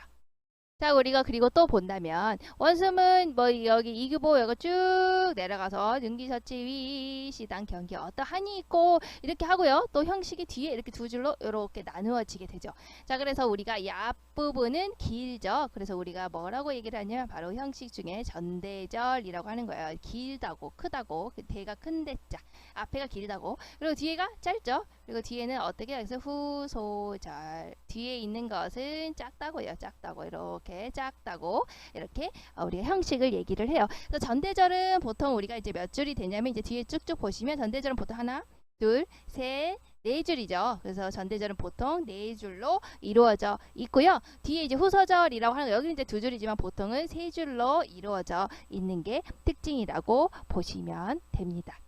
자, 우리가 그리고 또 본다면 원수문 뭐 여기 이규보 여기 쭉 내려가서 능기서치 위 시당 경기 어떠하니 있고 이렇게 하고요. 또 형식이 뒤에 이렇게 두 줄로 이렇게 나누어지게 되죠. 자, 그래서 우리가 이 앞부분은 길죠. 그래서 우리가 뭐라고 얘기를 하냐면 바로 형식 중에 전대절이라고 하는 거예요. 길다고 크다고 대가 큰 대자 앞에가 길다고 그리고 뒤에가 짧죠. 그리고 뒤에는 어떻게 해서 후소절 뒤에 있는 것은 작다고요. 작다고 이렇게 작다고 이렇게 우리가 형식을 얘기를 해요. 그래서 전대절은 보통 우리가 이제 몇 줄이 되냐면 이제 뒤에 쭉쭉 보시면 전대절은 보통 하나, 둘, 셋, 네 줄이죠. 그래서 전대절은 보통 네 줄로 이루어져 있고요. 뒤에 이제 후서절이라고 하는 거 여기는 이제 두 줄이지만 보통은 세 줄로 이루어져 있는 게 특징이라고 보시면 됩니다.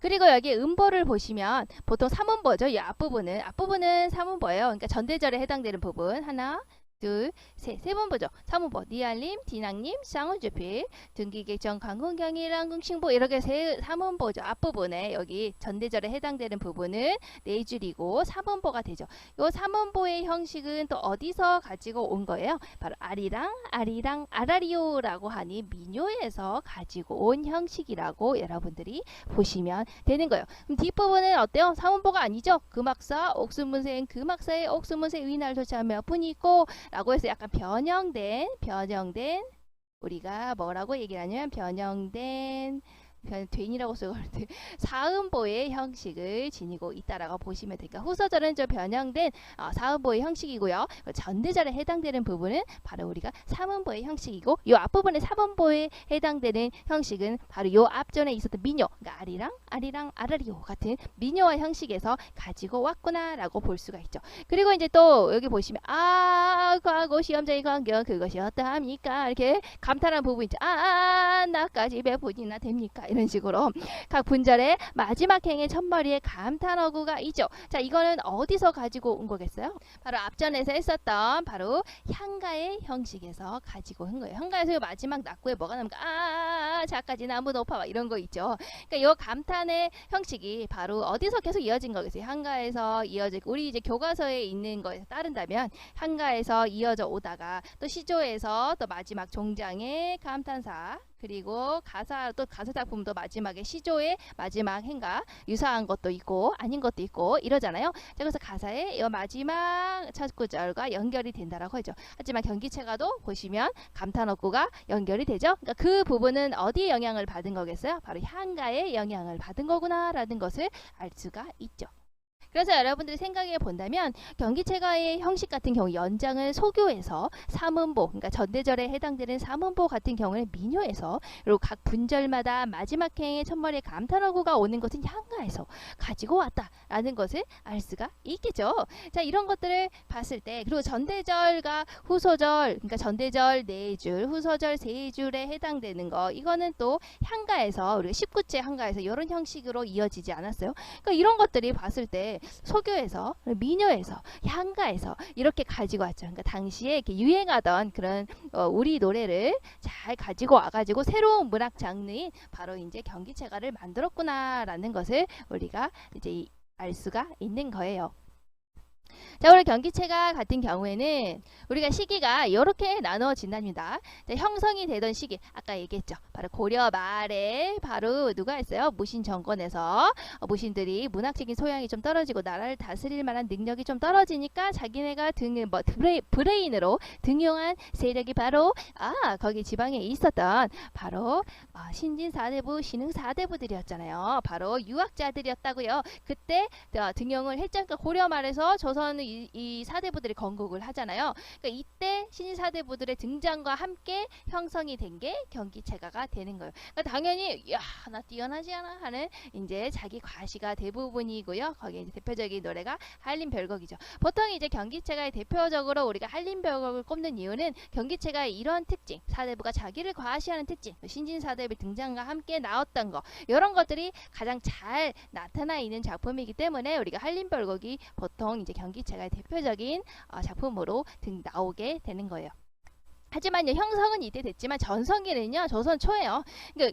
그리고 여기 음보를 보시면 보통 3음보죠. 이 앞부분은 3음보예요. 그러니까 전대절에 해당되는 부분 하나, 둘, 세 번 보죠. 3음보 니알림, 디낭님, 쌍운주필, 등기객정, 강훈경이랑 긍싱보 이렇게 3음보죠. 앞부분에 여기 전대절에 해당되는 부분은 네 줄이고 3음보가 되죠. 이 3음보의 형식은 또 어디서 가지고 온 거예요? 바로 아리랑, 아라리오라고 하니 민요에서 가지고 온 형식이라고 여러분들이 보시면 되는 거예요. 그럼 뒷부분은 어때요? 3음보가 아니죠. 금악사, 옥수문생, 금악사의 옥수문생 위날 도착 몇 분이 있고 라고 해서 약간 변형된 우리가 뭐라고 얘기를 하냐면 변형된 된이라고 쓰고 그러는데 사음보의 형식을 지니고 있다라고 보시면 되니까 후서절은 좀 변형된 사음보의 형식이고요. 전대절에 해당되는 부분은 바로 우리가 삼음보의 형식이고 요 앞부분의 삼음보에 해당되는 형식은 바로 요 앞전에 있었던 민요 그러니까 아리랑 아라리오 같은 민요와 형식에서 가지고 왔구나라고 볼 수가 있죠. 그리고 이제 또 여기 보시면 과거 시험장의 광경 그것이 어떠합니까? 이렇게 감탄한 부분 있죠. 나까지 몇 분이나 됩니까? 이런 식으로 각 분절의 마지막 행의 첫머리에 감탄어구가 있죠. 자, 이거는 어디서 가지고 온 거겠어요? 바로 앞전에서 했었던 바로 향가의 형식에서 가지고 온 거예요. 향가에서 마지막 낙구에 뭐가 나옵니까? 자까지 나무 높아 이런 거 있죠. 그러니까 이 감탄의 형식이 바로 어디서 계속 이어진 거겠어요? 향가에서 이어지고 우리 이제 교과서에 있는 거에서 따른다면 향가에서 이어져 오다가 또 시조에서 또 마지막 종장의 감탄사 그리고 가사 작품도 마지막에 시조의 마지막 행가 유사한 것도 있고 아닌 것도 있고 이러잖아요. 그래서 가사의 이 마지막 첫 구절과 연결이 된다라고 하죠. 하지만 경기체가도 보시면 감탄어구가 연결이 되죠. 그러니까 그 부분은 어디에 영향을 받은 거겠어요? 바로 향가의 영향을 받은 거구나라는 것을 알 수가 있죠. 그래서 여러분들이 생각해 본다면 경기체가의 형식 같은 경우 연장은 소교에서 사문보, 그러니까 전대절에 해당되는 사문보 같은 경우는 민요에서, 그리고 각 분절마다 마지막 행의 첫머리에 감탄어구가 오는 것은 향가에서 가지고 왔다라는 것을 알 수가 있겠죠. 자, 이런 것들을 봤을 때, 그리고 전대절과 후소절, 그러니까 전대절 4줄, 후소절 3줄에 해당되는 거, 이거는 또 향가에서, 우리가 19제 향가에서 이런 형식으로 이어지지 않았어요. 그러니까 이런 것들이 봤을 때 소교에서, 민요에서, 향가에서 이렇게 가지고 왔죠. 그러니까 당시에 이렇게 유행하던 그런 우리 노래를 잘 가지고 와가지고 새로운 문학 장르인 바로 이제 경기체가를 만들었구나라는 것을 우리가 이제 알 수가 있는 거예요. 자, 우리 경기체가 같은 경우에는 우리가 시기가 이렇게 나눠진답니다. 자, 형성이 되던 시기, 아까 얘기했죠. 바로 고려 말에 바로 누가 했어요? 무신 정권에서 무신들이 문학적인 소양이 좀 떨어지고 나라를 다스릴 만한 능력이 좀 떨어지니까 자기네가 브레인으로 등용한 세력이 바로 거기 지방에 있었던 바로 신진 4대부, 신흥 4대부들이었잖아요. 바로 유학자들이었다고요. 그때 등용을 했죠. 그러니까 고려 말에서 조선 이 사대부들이 건국을 하잖아요. 그러니까 이때 신인 사대부들의 등장과 함께 형성이 된 게 경기체가가 되는 거예요. 그러니까 당연히 야, 나 뛰어나지 않아 하는 이제 자기 과시가 대부분이고요. 거기에 이제 대표적인 노래가 한림별곡이죠. 보통 이제 경기체가의 대표적으로 우리가 한림별곡을 꼽는 이유는 경기체가의 이런 특징, 사대부가 자기를 과시하는 특징, 신진 사대부의 등장과 함께 나왔던 거, 이런 것들이 가장 잘 나타나 있는 작품이기 때문에 우리가 한림별곡이 보통 이제 경기체가의 대표적인 작품으로 나오게 되는 거예요. 하지만 형성은 이때 됐지만 전성기는요 조선 초예요.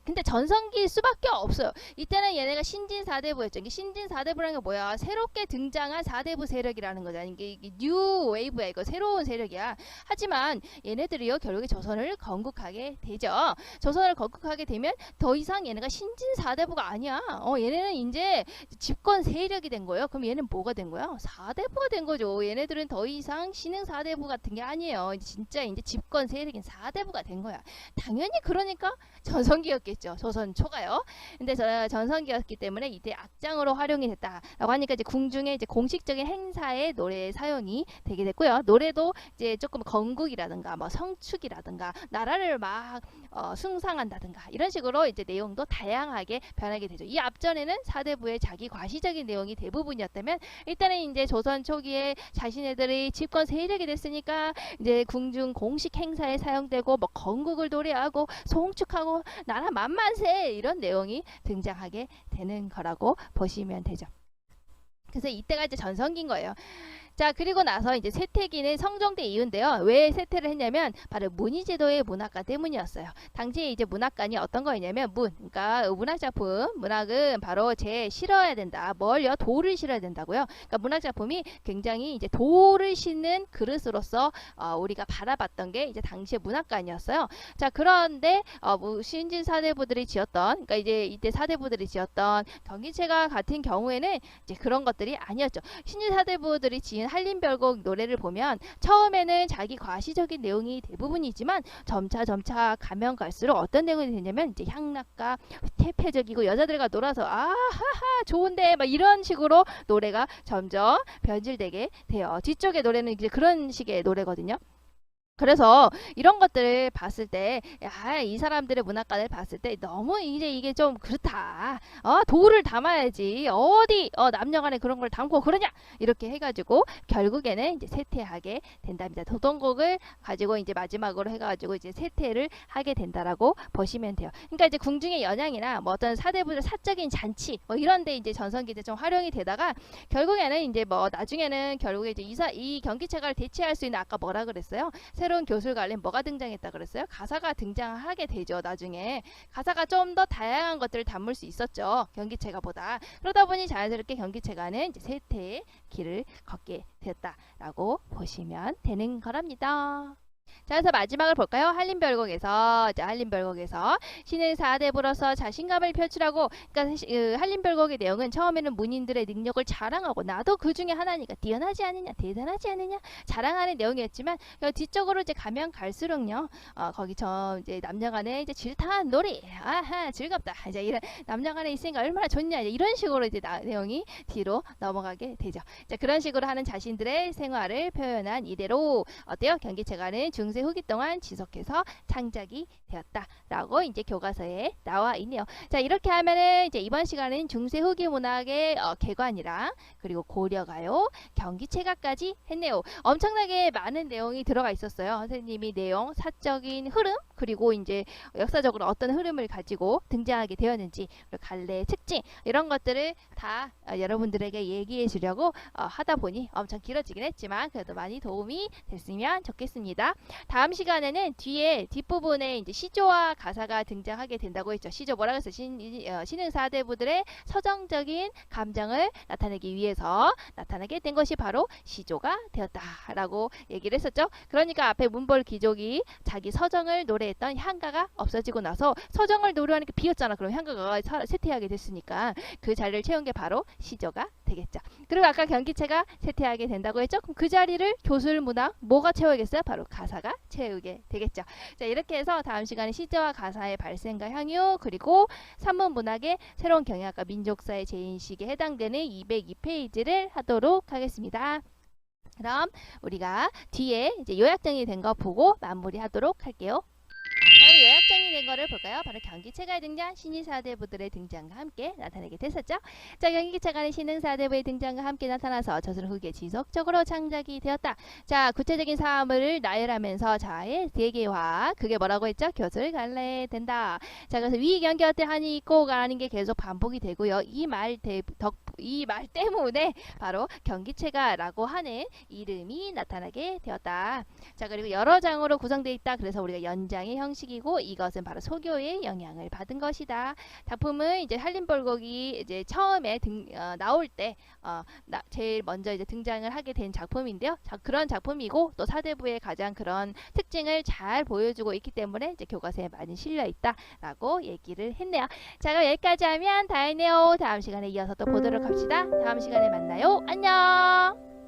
근데 전성기일 수밖에 없어요. 이때는 얘네가 신진 4대부였죠. 이게 신진 4대부라는 게 뭐야? 새롭게 등장한 4대부 세력이라는 거잖아. 이게 뉴 웨이브야. 이거 새로운 세력이야. 하지만 얘네들이요 결국에 조선을 건국하게 되죠. 조선을 건국하게 되면 더 이상 얘네가 신진 4대부가 아니야. 얘네는 이제 집권 세력이 된 거예요. 그럼 얘는 뭐가 된 거야? 4대부가 된 거죠. 얘네들은 더 이상 신흥 4대부 같은 게 아니에요. 진짜 이제 집권 세력인 4대부가 된 거야. 당연히 그러니까 전성기였겠죠. 조선 초가요. 근데 전성기였기 때문에 이때 악장으로 활용이 됐다라고 하니까 이제 궁중의 이제 공식적인 행사에 노래 사용이 되게 됐고요. 노래도 이제 조금 건국이라든가 뭐 성축이라든가 나라를 막 숭상한다든가 이런 식으로 이제 내용도 다양하게 변하게 되죠. 이 앞전에는 4대부의 자기 과시적인 내용이 대부분이었다면 일단은 이제 조선 초기에 자신네들이 집권 세력이 됐으니까 이제 궁중 공식 행사에 사용되고 뭐 건국을 노래하고 송축하고 나라 만만세 이런 내용이 등장하게 되는 거라고 보시면 되죠. 그래서 이때가 이제 전성기인 거예요. 자, 그리고 나서 이제 세태기는 성종대 이후인데요. 왜 세태를 했냐면 바로 문의제도의 문학가 때문이었어요. 당시에 이제 문학관이 어떤 거였냐면 그러니까 문학작품, 문학은 바로 실어야 된다. 뭘요? 도를 실어야 된다고요. 그러니까 문학작품이 굉장히 이제 도를 싣는 그릇으로서 우리가 바라봤던 게 이제 당시의 문학관이었어요. 자, 그런데 신진 사대부들이 지었던, 그러니까 이제 이때 사대부들이 지었던 경기체가 같은 경우에는 이제 그런 것들이 아니었죠. 신진 사대부들이 지은 한림별곡 노래를 보면 처음에는 자기 과시적인 내용이 대부분이지만 점차 가면 갈수록 어떤 내용이 되냐면 이제 향락과 태폐적이고 여자들과 놀아서 아하하 좋은데 막 이런 식으로 노래가 점점 변질되게 돼요. 뒤쪽의 노래는 이제 그런 식의 노래거든요. 그래서 이런 것들을 봤을 때, 야, 이 사람들의 문학관을 봤을 때 너무 이제 이게 좀 그렇다. 도를 담아야지. 어디 남녀간에 그런 걸 담고 그러냐? 이렇게 해가지고 결국에는 이제 쇠퇴하게 된답니다. 도동곡을 가지고 이제 마지막으로 해가지고 이제 쇠퇴를 하게 된다라고 보시면 돼요. 그러니까 이제 궁중의 연양이나 뭐 어떤 사대부들 사적인 잔치 뭐 이런데 이제 전성기 때 좀 활용이 되다가 결국에는 이제 뭐 나중에는 결국에 이제 이 경기체가를 대체할 수 있는 아까 뭐라 그랬어요? 새로운 교술 관련 뭐가 등장했다 그랬어요? 가사가 등장하게 되죠. 나중에 가사가 좀 더 다양한 것들을 담을 수 있었죠. 경기체가보다. 그러다 보니 자연스럽게 경기체가는 이제 쇠퇴의 길을 걷게 되었다라고 보시면 되는 거랍니다. 자, 그래서 마지막을 볼까요? 한림별곡에서, 자, 한림별곡에서 신의 4대부로서 자신감을 표출하고, 그러니까 한림별곡의 내용은 처음에는 문인들의 능력을 자랑하고 나도 그 중에 하나니까 뛰어나지 않느냐, 대단하지 않느냐 자랑하는 내용이었지만 뒤쪽으로 이제 가면 갈수록요, 거기 이제 남녀간에 이제 질타한 놀이, 아하 즐겁다, 이제 이런 남녀간에 있으니까 얼마나 좋냐, 이제 이런 식으로 이제 내용이 뒤로 넘어가게 되죠. 자, 그런 식으로 하는 자신들의 생활을 표현한 이대로 어때요? 경기체가는 중세 후기 동안 지속해서 창작이 되었다라고 이제 교과서에 나와 있네요. 자, 이렇게 하면은 이제 이번 시간은 중세 후기 문학의 개관이랑 그리고 고려가요, 경기체가까지 했네요. 엄청나게 많은 내용이 들어가 있었어요. 선생님이 내용, 사적인 흐름, 그리고 이제 역사적으로 어떤 흐름을 가지고 등장하게 되었는지, 그리고 갈래의 특징, 이런 것들을 다 여러분들에게 얘기해 주려고 하다 보니 엄청 길어지긴 했지만 그래도 많이 도움이 됐으면 좋겠습니다. 다음 시간에는 뒤에 뒷부분에 이제 시조와 가사가 등장하게 된다고 했죠. 시조 뭐라고 했어요? 신흥 사대부들의 서정적인 감정을 나타내기 위해서 나타나게 된 것이 바로 시조가 되었다라고 얘기를 했었죠. 그러니까 앞에 문벌 귀족이 자기 서정을 노래했던 향가가 없어지고 나서 서정을 노래하니까 비었잖아. 그럼 향가가 쇠퇴하게 됐으니까 그 자리를 채운 게 바로 시조가 되겠죠. 그리고 아까 경기체가 쇠퇴하게 된다고 했죠. 그럼 그 자리를 교술 문학 뭐가 채우겠어요? 바로 가사가 채우게 되겠죠. 자, 이렇게 해서 다음 시간에 시조와 가사의 발생과 향유, 그리고 산문 문학의 새로운 경향과 민족사의 재인식에 해당되는 202페이지를 하도록 하겠습니다. 그럼 우리가 뒤에 이제 요약정이 된 거 보고 마무리하도록 할게요. 바로 요약정이 된 거를 볼까요? 바로 경기체가의 등장, 신의사대부들의 등장과 함께 나타나게 됐었죠. 자, 경기체가는 신흥사대부의 등장과 함께 나타나서 저술 후기에 지속적으로 창작이 되었다. 자, 구체적인 사물을 나열하면서 자의 대개화, 그게 뭐라고 했죠? 교술 갈래 된다. 자, 그래서 위 경기 어때 하니 있고가 하는 게 계속 반복이 되고요. 이 말 때문에 바로 경기체가라고 하는 이름이 나타나게 되었다. 자, 그리고 여러 장으로 구성되어 있다. 그래서 우리가 연장의 형식이고 이것은 바로 소교의 영향을 받은 것이다. 작품은 이제 한림벌곡이 이제 처음에 나올 때 제일 먼저 이제 등장을 하게 된 작품인데요. 자, 그런 작품이고 또 사대부의 가장 그런 특징을 잘 보여주고 있기 때문에 이제 교과서에 많이 실려 있다라고 얘기를 했네요. 자, 그럼 여기까지 하면 다 했네요. 다음 시간에 이어서 또 보도록 합시다. 다음 시간에 만나요. 안녕.